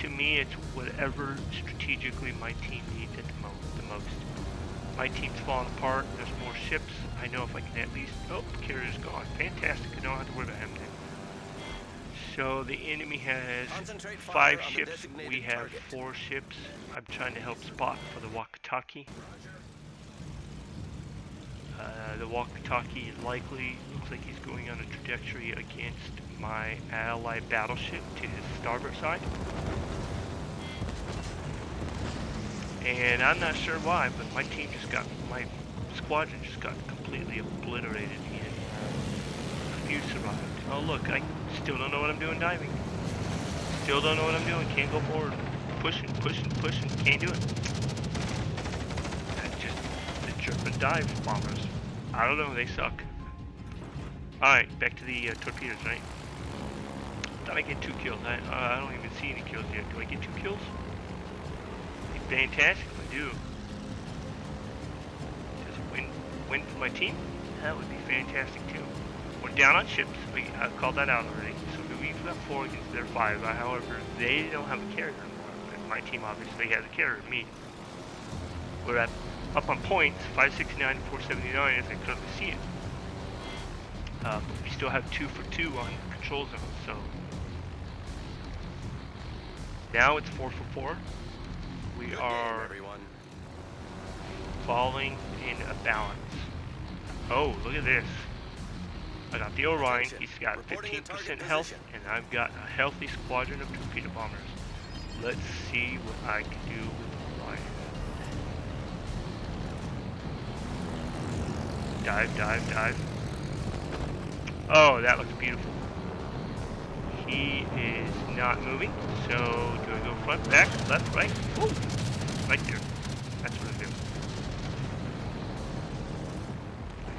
To me, it's whatever strategically my team needs at the most. My team's falling apart. There's more ships. I know if I can at least... Oh, carrier's gone. Fantastic. I don't have to worry about him then. So the enemy has 5 ships. We have 4 ships. I'm trying to help spot for the walkie-talkie. The walkie-talkie likely looks like he's going on a trajectory against my allied battleship to his starboard side. And I'm not sure why, but my squadron just got completely obliterated again. A few survived. Oh look, I still don't know what I'm doing diving. Still don't know what I'm doing, can't go forward. Pushing, can't do it. That's just the German dive bombers. I don't know, they suck. Alright, back to the torpedoes, right? Thought I get 2 kills. I don't even see any kills yet. Do I get 2 kills? Fantastic, I do. Just win for my team? That would be fantastic too. We're down on ships. I called that out already. So we've got 4 against their 5. However, they don't have a carrier anymore. My team obviously has a carrier, me. We're up on points, 569 and 479 if I currently see it. But we still have 2 for 2 on control zone, so now it's 4 for 4. We are falling in a balance. Oh, look at this. I got the Rhein, he's got 15% health, and I've got a healthy squadron of torpedo bombers. Let's see what I can do with the Rhein. Dive. Oh, that looks beautiful. He is not moving, so do I go front, back, left, right? Ooh. Right there. That's what I do.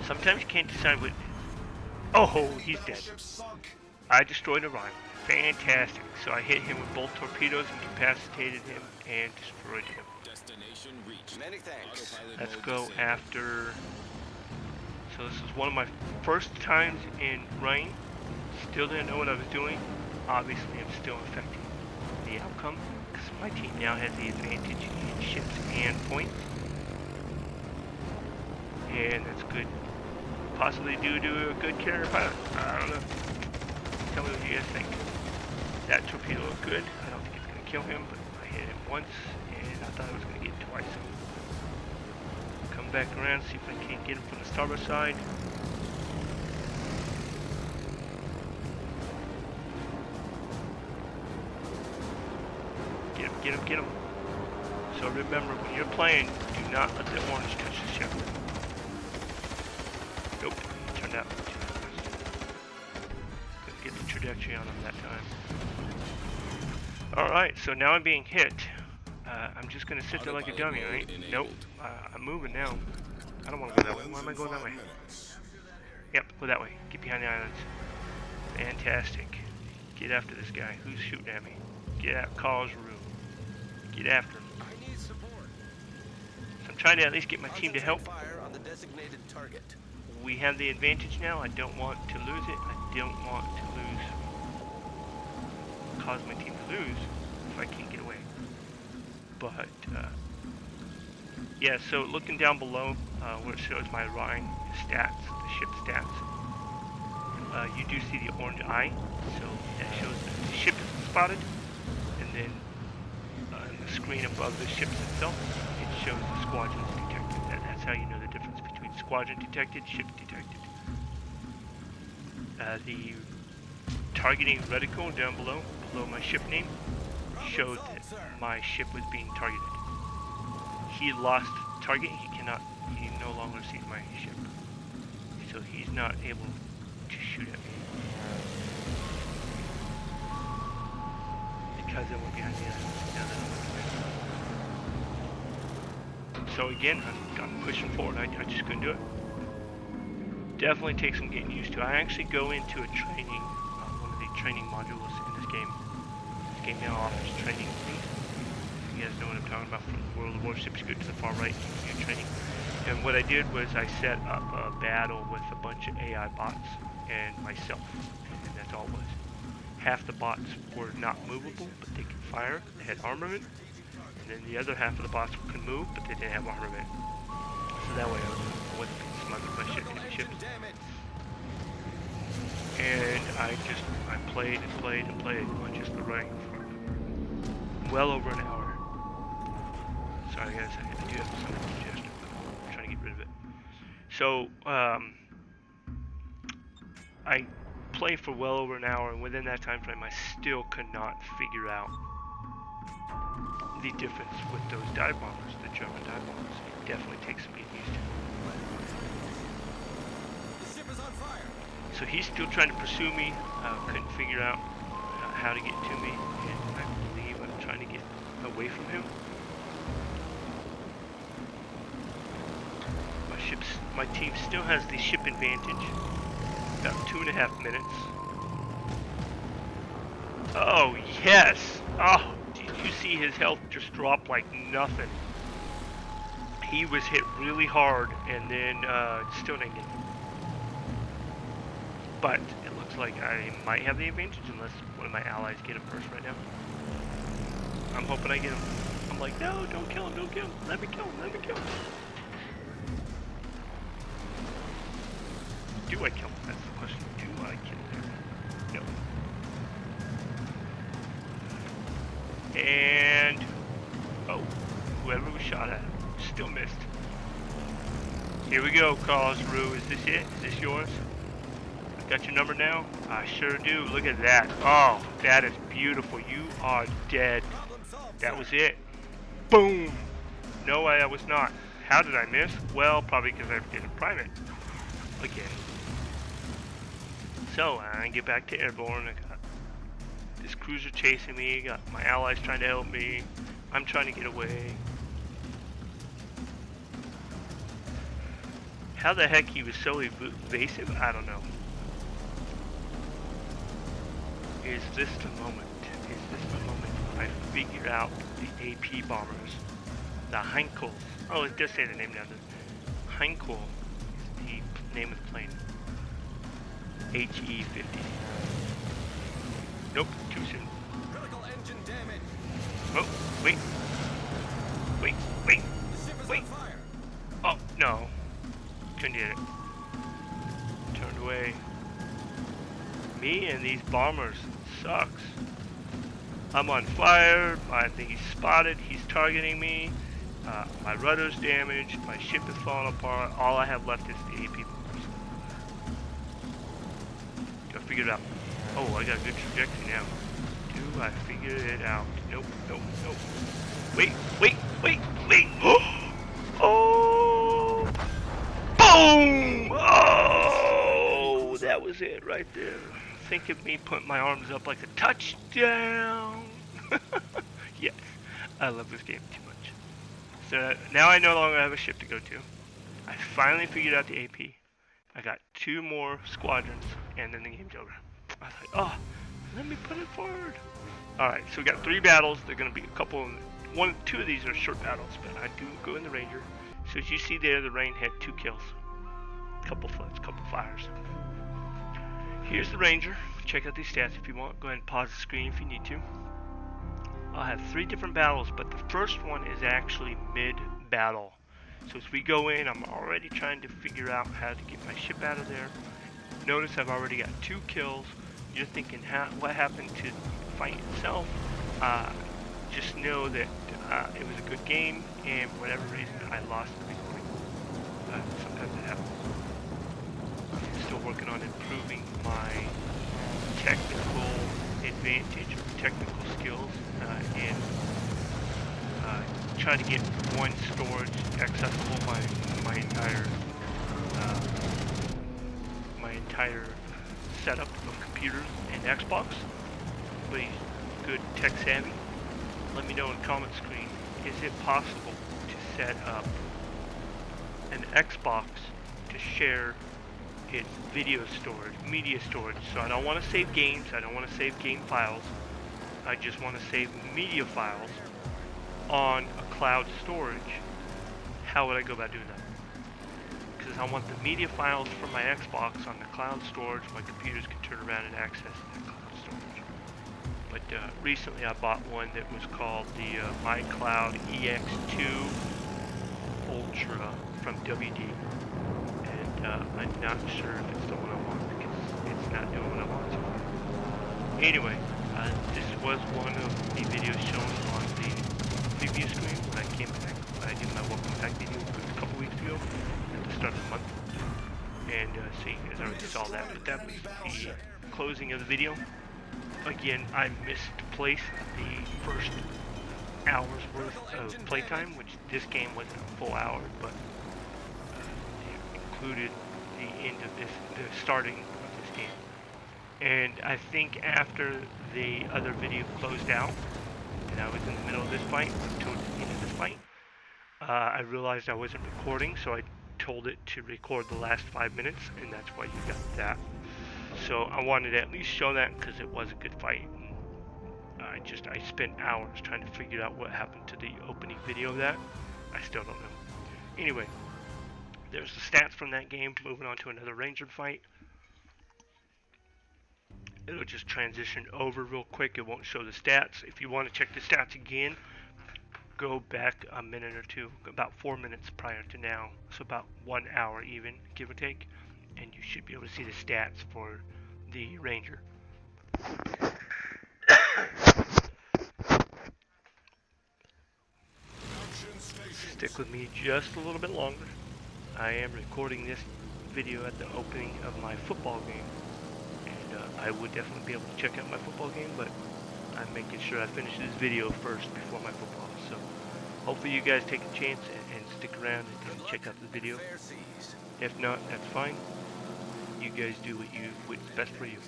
Sometimes you can't decide what... Oh, he's dead. I destroyed a Rhein. Fantastic. So I hit him with both torpedoes, incapacitated him, and destroyed him. Destination reached. Many thanks. Let's go after... So this is one of my first times in Rhein. Still didn't know what I was doing. Obviously, I'm still affecting the outcome, because my team now has the advantage in ships and points. And that's good. Possibly due to a good carrier pilot. I don't know. Tell me what you guys think. That torpedo looked good. I don't think it's going to kill him, but I hit him once, and I thought I was going to get him twice. Come back around, see if I can't get him from the starboard side. Get him, get him, get him. So remember, when you're playing, do not let the orange touch the ship. Nope, he turned out too fast. Couldn't get the trajectory on him that time. Alright, so now I'm being hit. I'm just going to sit there like a dummy, right? Nope, I'm moving now. I don't want to go that way. Why am I going that way? Yep, go that way. Get behind the islands. Fantastic. Get after this guy. Who's shooting at me? Get out. Cause room. Get after him. I need support. So I'm trying to at least get my team to help. Fire on the designated target. We have the advantage now. I don't want to lose it. I don't want to lose. Cause my team to lose if I can't get away. But, yeah, so looking down below where it shows my Rhein stats, the ship stats, you do see the orange eye. So that shows that the ship is spotted. And then on the screen above the ships itself, it shows the squadrons detected. That's how you know the difference between squadron detected, ship detected. The targeting reticle down below my ship name, showed that my ship was being targeted. He lost target. He no longer sees my ship. So he's not able to shoot at me. Because I went behind the island. So again, I'm pushing forward. I just couldn't do it. Definitely takes some getting used to. I actually go into a training, one of the training modules in this game. This game now offers training things. You guys know what I'm talking about from World of Warships. Go to the far right, you can do training. And what I did was I set up a battle with a bunch of AI bots and myself, and that's all it was. Half the bots were not movable, but they could fire. They had armament, and then the other half of the bots could move, but they didn't have armament. So that way I wasn't being smug with my ship, ships. And I played and played and played on just the Rhein for well over an hour. Sorry guys, I do have some indigestion. I'm trying to get rid of it. So, I played for well over an hour, and within that time frame I still could not figure out the difference with those dive bombers, the German dive bombers. It definitely takes some getting used to. The ship is on fire. So he's still trying to pursue me. Couldn't figure out how to get to me, and I believe I'm trying to get away from him. My team still has the ship advantage. About 2.5 minutes. Oh yes! Oh, did you see his health just drop like nothing? He was hit really hard, and then still didn't get him. But it looks like I might have the advantage unless one of my allies get him first right now. I'm hoping I get him. I'm like, no, don't kill him, don't kill him. Let me kill him, let me kill him. Do I kill him? That's the question. Do I kill him? No. And, oh, whoever was shot at still missed. Here we go, Carlos Rue. Is this it? Is this yours? Got your number now? I sure do. Look at that. Oh, that is beautiful. You are dead. That was it. Boom. No, I was not. How did I miss? Well, probably because I didn't prime it. Again. So, I get back to airborne. I got this cruiser chasing me. Got my allies trying to help me. I'm trying to get away. How the heck he was so evasive, I don't know. Is this the moment? Is this the moment I figure out the AP bombers? The Heinkel. Oh, it does say the name down there. Heinkel is the name of the plane. HE-50. Nope, too soon. Critical engine damage. Oh, wait. Wait, wait, The ship is wait. on fire. Oh, no. Couldn't get it. Turned away. Me and these bombers sucks. I'm on fire. I think he's spotted. He's targeting me. My rudder's damaged. My ship is falling apart. All I have left is the AP bombers. Do I figure it out? Oh, I got a good trajectory now. Do I figure it out? Nope, nope, nope. Wait, wait, wait, wait. Oh! Boom! Oh! That was it right there. Think of me putting my arms up like a touchdown. Yes, I love this game too much. So now I no longer have a ship to go to. I finally figured out the AP. I got 2 more squadrons, and then the game's over. I was like, oh, let me put it forward. Alright, so we got 3 battles. They're going to be a couple, 2 of these are short battles, but I do go in the Ranger. So as you see there, the Rhein had 2 kills. Couple floods, couple fires. Here's the Ranger. Check out these stats if you want. Go ahead and pause the screen if you need to. I'll have 3 different battles, but the first one is actually mid-battle. So as we go in, I'm already trying to figure out how to get my ship out of there. Notice I've already got 2 kills. You're thinking, what happened to the fight itself? Just know that it was a good game, and for whatever reason, I lost the recording. Sometimes it happens. I'm still working on improving my technical advantage, technical skills, and try to get one storage accessible my entire setup of computers and Xbox. Everybody's good tech savvy. Let me know in the comment screen, is it possible to set up an Xbox to share its video storage, media storage? So I don't want to save games, I don't want to save game files, I just want to save media files on a cloud storage. How would I go about doing that? Because I want the media files from my Xbox on the cloud storage. My computers can turn around and access that cloud storage. But recently I bought one that was called the iCloud EX2 Ultra from WD, and I'm not sure if it's the one I want because it's not doing what I want so far. Anyway, this was one of the videos shown on the previous screen when I came back. I did my welcome back video a couple weeks ago at the start of the month, and so you guys already saw that. But that was the closing of the video. Again, I misplaced the first hour's worth of playtime, which this game wasn't a full hour, but it included the end of the starting of this game. And I think after the other video closed out, and I was in the middle of this fight, towards the end of this fight, I realized I wasn't recording, so I told it to record the last 5 minutes, and that's why you got that. So I wanted to at least show that because it was a good fight. And I spent hours trying to figure out what happened to the opening video of that. I still don't know. Anyway, there's the stats from that game. Moving on to another Ranger fight. It'll just transition over real quick. It won't show the stats. If you want to check the stats again, go back a minute or two, about 4 minutes prior to now. So about 1 hour even, give or take. And you should be able to see the stats for the Ranger. Stick with me just a little bit longer. I am recording this video at the opening of my football game. And I would definitely be able to check out my football game, but I'm making sure I finish this video first before my football. So hopefully you guys take a chance and stick around and check out the video. If not, that's fine. You guys do what's best for you.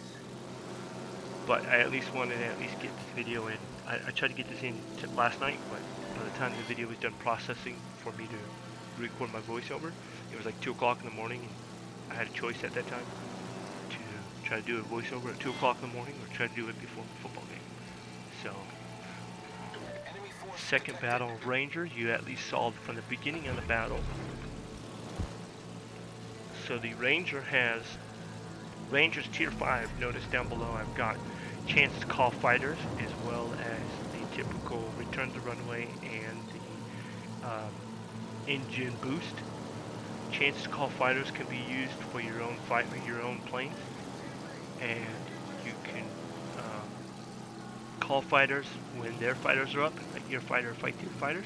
But I at least wanted to get this video in. I tried to get this in last night, but by the time the video was done processing for me to record my voiceover. It was like 2 o'clock in the morning, and I had a choice at that time to try to do a voiceover at 2 o'clock in the morning or try to do it before the football game. So, second battle of Ranger, you at least saw from the beginning of the battle. So the Ranger's tier 5. Notice down below I've got chance to call fighters as well as the typical return to runway and the engine boost. Chance to call fighters can be used for your own planes, and you can call fighters when their fighters are up, let your fighter fight their fighters,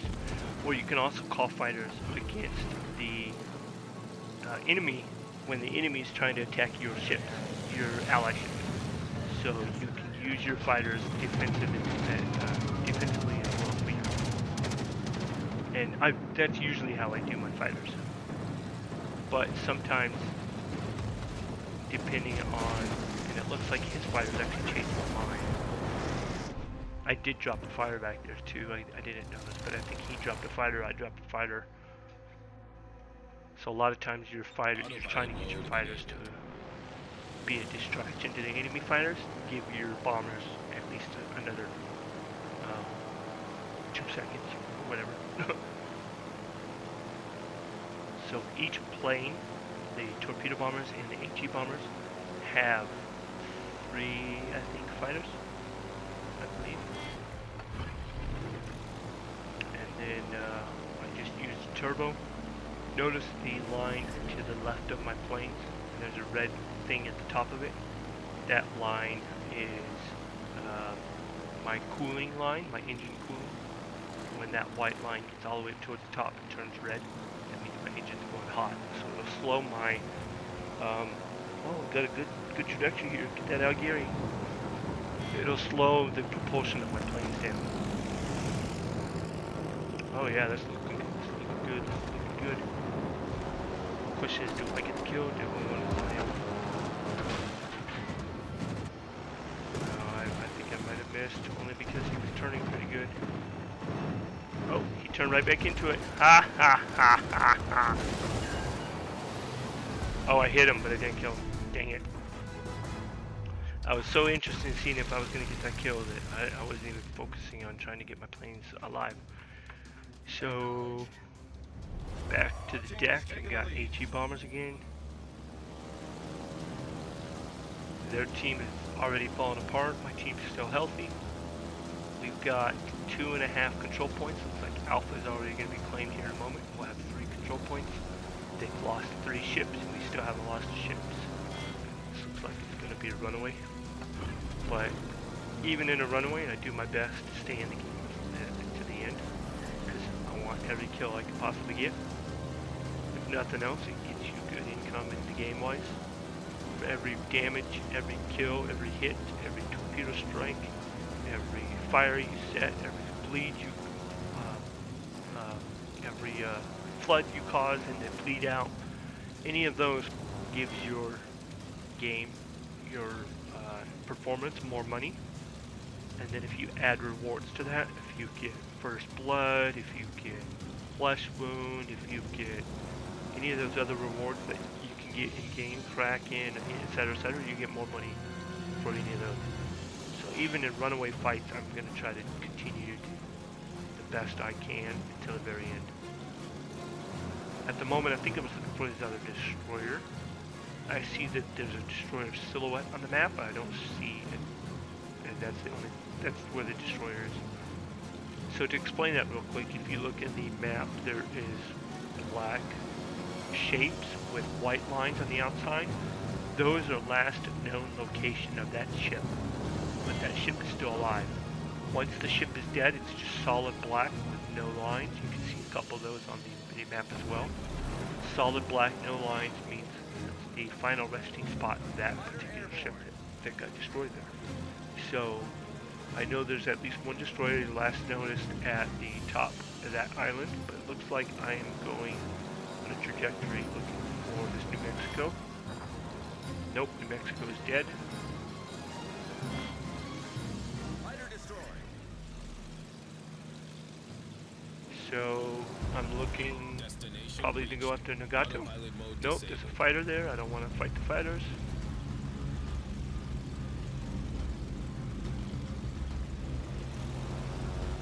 or you can also call fighters against the enemy when the enemy is trying to attack your ships, your ally ships. So you can use your fighters defensively as well for you. And that's usually how I do my fighters. But sometimes, depending on, and it looks like his fighter's actually chasing mine. I did drop a fighter back there too. I didn't notice, but I think he dropped a fighter. I dropped a fighter. So a lot of times you're trying to get your fighters to be a distraction to the enemy fighters. Give your bombers at least another 2 seconds or whatever. So each plane, the torpedo bombers and the HE bombers, have 3, I think, fighters, I believe. And then I just used turbo. Notice the line to the left of my planes. There's a red thing at the top of it. That line is my cooling line, my engine cooling. When that white line gets all the way towards the top and turns red, that means my engine's going hot. So it'll slow my, got a good trajectory here. Get that out, Gary. It'll slow the propulsion of my planes down. Oh yeah, that's looking good. Good. Question is, do I get the kill? Do I want to play him? No, I think I might have missed, only because he was turning pretty good. Oh, he turned right back into it. Ha ha ha ha ha. Oh, I hit him, but I didn't kill him. Dang it. I was so interested in seeing if I was going to get that kill that I wasn't even focusing on trying to get my planes alive. So, back to the deck. I got HE bombers again. Their team is already falling apart. My team's still healthy. We've got 2.5 control points. Looks like Alpha is already going to be claimed here in a moment. We'll have 3 control points. They've lost 3 ships, and we still haven't lost ships. This looks like it's going to be a runaway. But even in a runaway, I do my best to stay in the game to the end, because I want every kill I can possibly get. If nothing else, it gets you good income in the game-wise. For every damage, every kill, every hit, every torpedo strike, every fire you set, every bleed you, every flood you cause and then bleed out, any of those gives your game, your performance, more money. And then if you add rewards to that, if you get first blood, if you get flesh wound, if you get any of those other rewards that you can get in game, Kraken, etc., you get more money for any of those. So even in runaway fights, I'm going to try to continue to do the best I can until the very end. At the moment, I think I was looking for this other destroyer. I see that there's a destroyer silhouette on the map, but I don't see it. And that's where the destroyer is. So to explain that real quick, if you look at the map, there is black shapes with white lines on the outside. Those are last known location of that ship. But that ship is still alive. Once the ship is dead, it's just solid black with no lines. You can see a couple of those on the mini map as well. Solid black, no lines means it's the final resting spot of that particular ship that got destroyed there. So I know there's at least one destroyer last noticed at the top of that island, but it looks like I am going on a trajectory looking for this New Mexico. Nope, New Mexico is dead. So I'm looking Probably to go after Nagato. Autopilot mode Nope, there's a disabled. fighter there. I don't want to fight the fighters.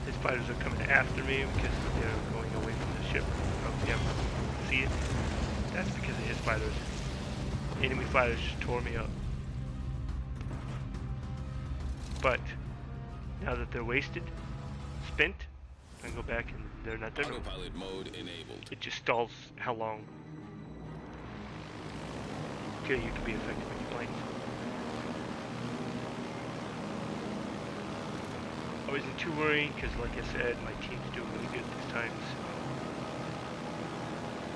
His fighters are coming after me because they're going away from the ship. Oh, yeah, see it? That's because of his fighters. Enemy fighters just tore me up. But now that they're wasted, spent, I can go back and they're not there. Autopilot mode enabled. It just stalls how long you can be effective when you're playing. I wasn't too worried because, like I said, my team's doing really good this time. So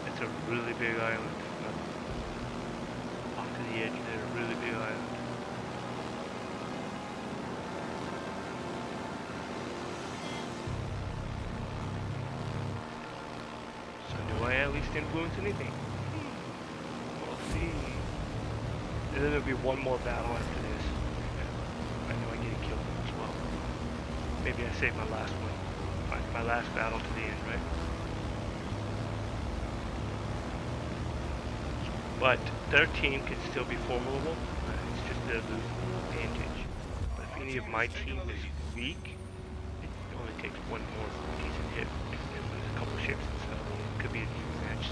it's a really big island. Off to the edge there, a really big island. So do I at least influence anything? We'll see. And then there'll be one more battle after this. I know I get killed as well. Maybe I save my last one. My last battle to the end, right? But their team can still be formidable. It's just their advantage. But if any of my team is weak, it only takes one more decent hit and lose a couple ships and stuff. It could be a new match.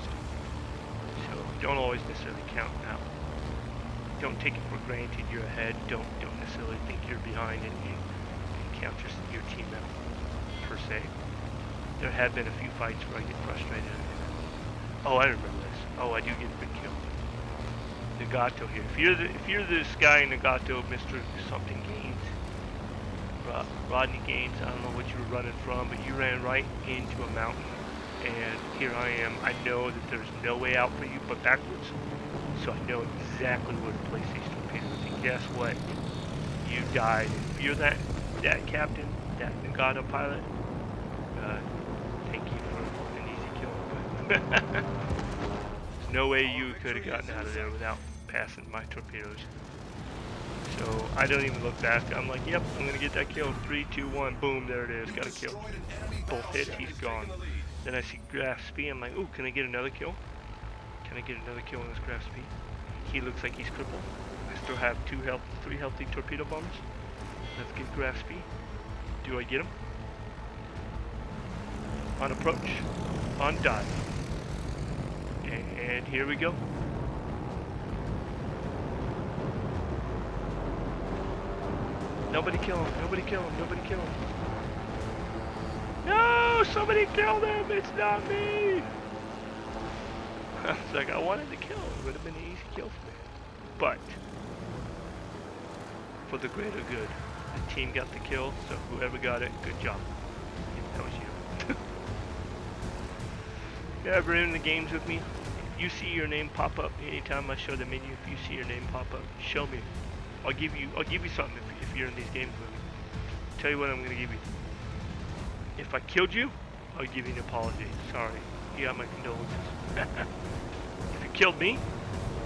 So don't always necessarily count out. Don't take it for granted you're ahead. Don't necessarily think you're behind and count your team out per se. There have been a few fights where I get frustrated. Oh, I remember this. Oh, I do get a good kill. Nagato here. If you're this guy Nagato, Mr. Something Games, Rodney Games, I don't know what you were running from, but you ran right into a mountain, and here I am. I know that there's no way out for you but backwards. So I know exactly where to place these torpedoes. And guess what? You died. If you're that captain, that Nagato pilot, thank you for an easy kill. There's no way you could have gotten out of there without passing my torpedoes. So I don't even look back. I'm like, yep, I'm going to get that kill. 3, 2, 1, boom, there it is. Got a kill. Both hits, he's gone. Then I see Graf Spee. I'm like, ooh, can I get another kill? Can I get another kill on this Graf Spee? He looks like he's crippled. I still have 3 healthy torpedo bombs. Let's get Graf Spee. Do I get him? On approach. On dive. And here we go. Nobody kill him. Nobody kill him. Nobody kill him. No! Somebody killed him! It's not me! I was like, I wanted to kill him. It would have been an easy kill for me. But, for the greater good, the team got the kill, so whoever got it, good job. That was you. If you're ever in the games with me, if you see your name pop up anytime I show the menu, if you see your name pop up, show me. I'll give you something if you're in these games with me. Tell you what I'm gonna give you. If I killed you, I'll give you an apology. Sorry. You got my condolences. If you killed me,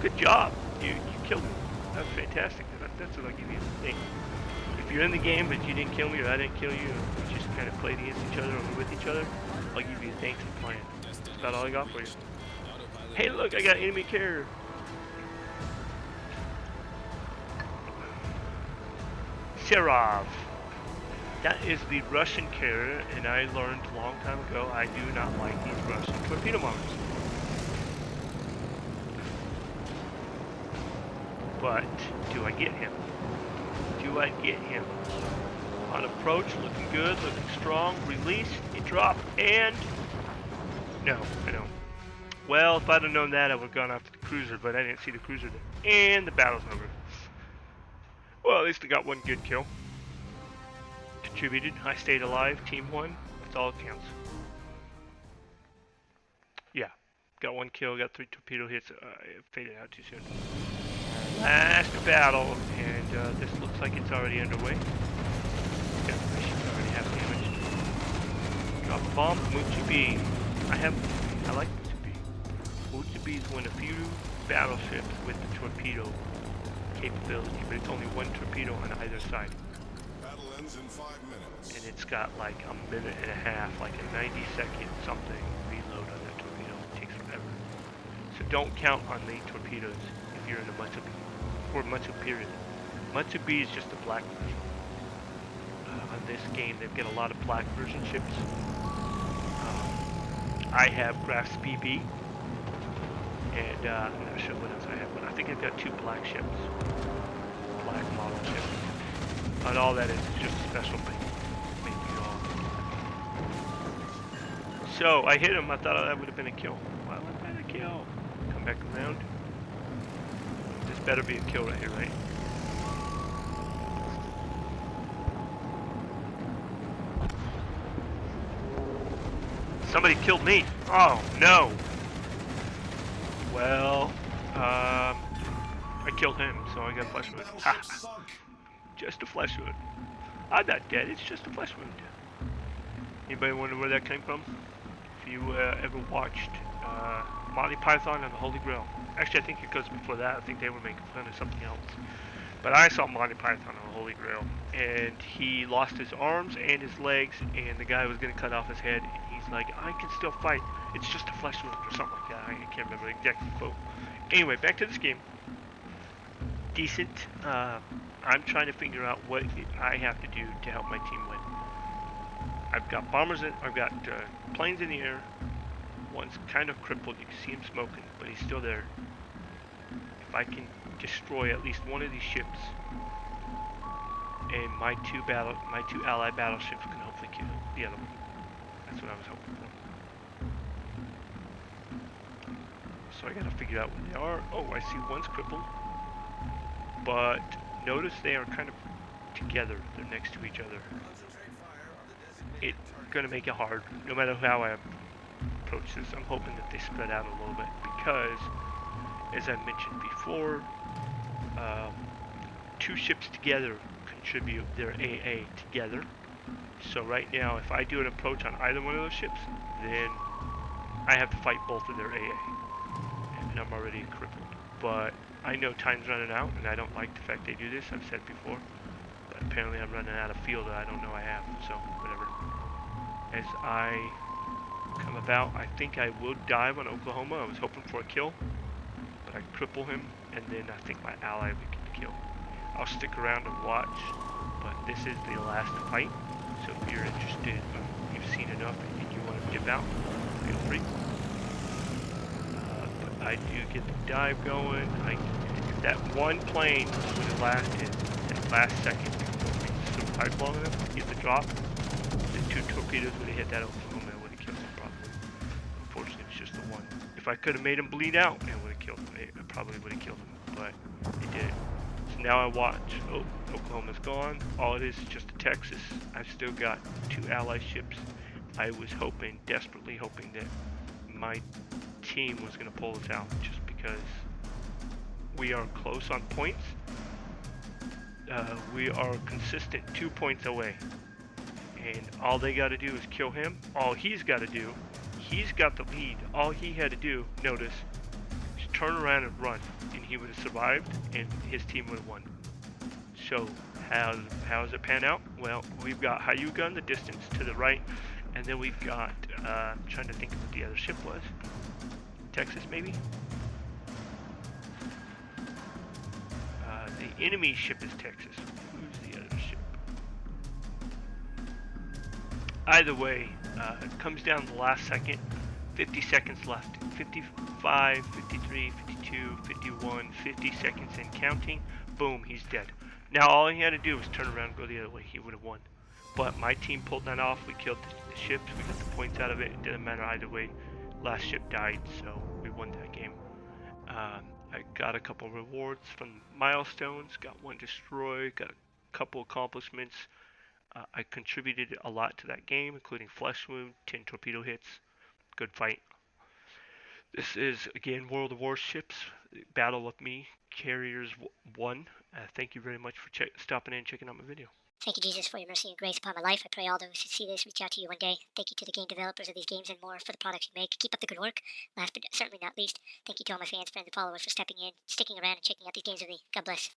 good job. You killed me. That's fantastic. That's what I'll give you. Hey, if you're in the game but you didn't kill me or I didn't kill you, we just kind of played against each other or with each other, I'll give you thanks for playing. That's about all I got for you. Hey, look, I got enemy carrier. Serov. That is the Russian carrier, and I learned a long time ago I do not like these Russian torpedo bombers. But do I get him? Do I get him? On approach, looking good, looking strong. Release, it dropped, and no, I don't. Well, if I'd have known that, I would have gone after the cruiser, but I didn't see the cruiser there. And the battle's over. Well, at least I got one good kill. Contributed. I stayed alive. Team won. That's all that counts. Yeah. Got one kill. Got 3 torpedo hits. It faded out too soon. Last battle. And this looks like it's already underway. Yeah, I should already have damage. Drop a bomb. Moochie B. I like Moochie B. Moochie B is one of the few battleships with the torpedo capability, but it's only one torpedo on either side. Battle ends in 5 minutes. And it's got like a minute and a half, like a 90-second something reload on that torpedo. It takes forever. So don't count on the torpedoes if you're in a Matsu B or Matsu period. Matsu B is just a black version. On this game, they've got a lot of black version ships. I have Graf's BB, and I'm not sure what else I have, but I think I've got 2 black ships, black model ships. And all that is just a special thing. So I hit him. I thought that would have been a kill. Why was that a kill? Come back around. This better be a kill right here, right? Somebody killed me. Oh no. Well, I killed him, so I got flesh wound. Just a flesh wound. I'm not dead. It's just a flesh wound. Anybody wonder where that came from? If you ever watched Monty Python and the Holy Grail. Actually, I think it goes before that. I think they were making fun of something else. But I saw Monty Python and the Holy Grail, and he lost his arms and his legs, and the guy was going to cut off his head, and he's like, I can still fight. It's just a flesh wound or something like that. I can't remember the exact quote. Anyway, back to this game. Decent. I'm trying to figure out what I have to do to help my team win. I've got bombers in, I've got planes in the air. One's kind of crippled. You can see him smoking, but he's still there. If I can destroy at least one of these ships, and my two allied battleships can hopefully kill the other one. That's what I was hoping for. So I gotta figure out where they are. Oh, I see one's crippled, but notice they are kind of together. They're next to each other. It's gonna make it hard, no matter how I approach this. I'm hoping that they spread out a little bit because, as I mentioned before, 2 ships together contribute their AA together. So right now, if I do an approach on either one of those ships, then I have to fight both of their AA, and I'm already crippled. But I know time's running out, and I don't like the fact they do this. I've said before, but apparently I'm running out of fuel that I don't know I have. So whatever. As I come about, I think I will dive on Oklahoma. I was hoping for a kill, but I cripple him, and then I think my ally will get the kill. I'll stick around and watch, but this is the last fight, so if you're interested, you've seen enough and you want to dip out, feel free. But I do get the dive going. That one plane would have lasted that last second before we survived long enough to get the drop. The 2 torpedoes would have hit that Oklahoma and would have killed him probably. Unfortunately, it's just the one. If I could have made him bleed out, it would have killed him. It probably would have killed him, but it didn't. So now I watch. Oh, Oklahoma's gone. All it is just a Texas. I've still got 2 ally ships. I was hoping, desperately hoping, that my team was going to pull us out just because we are close on points. We are consistent 2 points away. And all they got to do is kill him. All he's got to do, he's got the lead. All he had to do, notice, is turn around and run, and he would have survived, and his team would have won. So how does it pan out? Well, we've got Hyuga in the distance to the right, and then we've got, I'm trying to think of what the other ship was. Texas, maybe? The enemy ship is Texas. Who's the other ship? Either way, it comes down to the last second. 50 seconds left. 55, 53, 52, 51, 50 seconds and counting. Boom, he's dead. Now all he had to do was turn around and go the other way. He would have won. But my team pulled that off. We killed the ships. We got the points out of it. It didn't matter either way. Last ship died, so we won that game. I got a couple rewards from milestones. Got 1 destroy. Got a couple accomplishments. I contributed a lot to that game, including flesh wound, 10 torpedo hits. Good fight. This is, again, World of Warships, Battle of Me, Carriers 1. Thank you very much for stopping in and checking out my video. Thank you, Jesus, for your mercy and grace upon my life. I pray all those who see this reach out to you one day. Thank you to the game developers of these games and more for the products you make. Keep up the good work. Last but certainly not least, thank you to all my fans, friends, and followers for stepping in, sticking around, and checking out these games with me. God bless.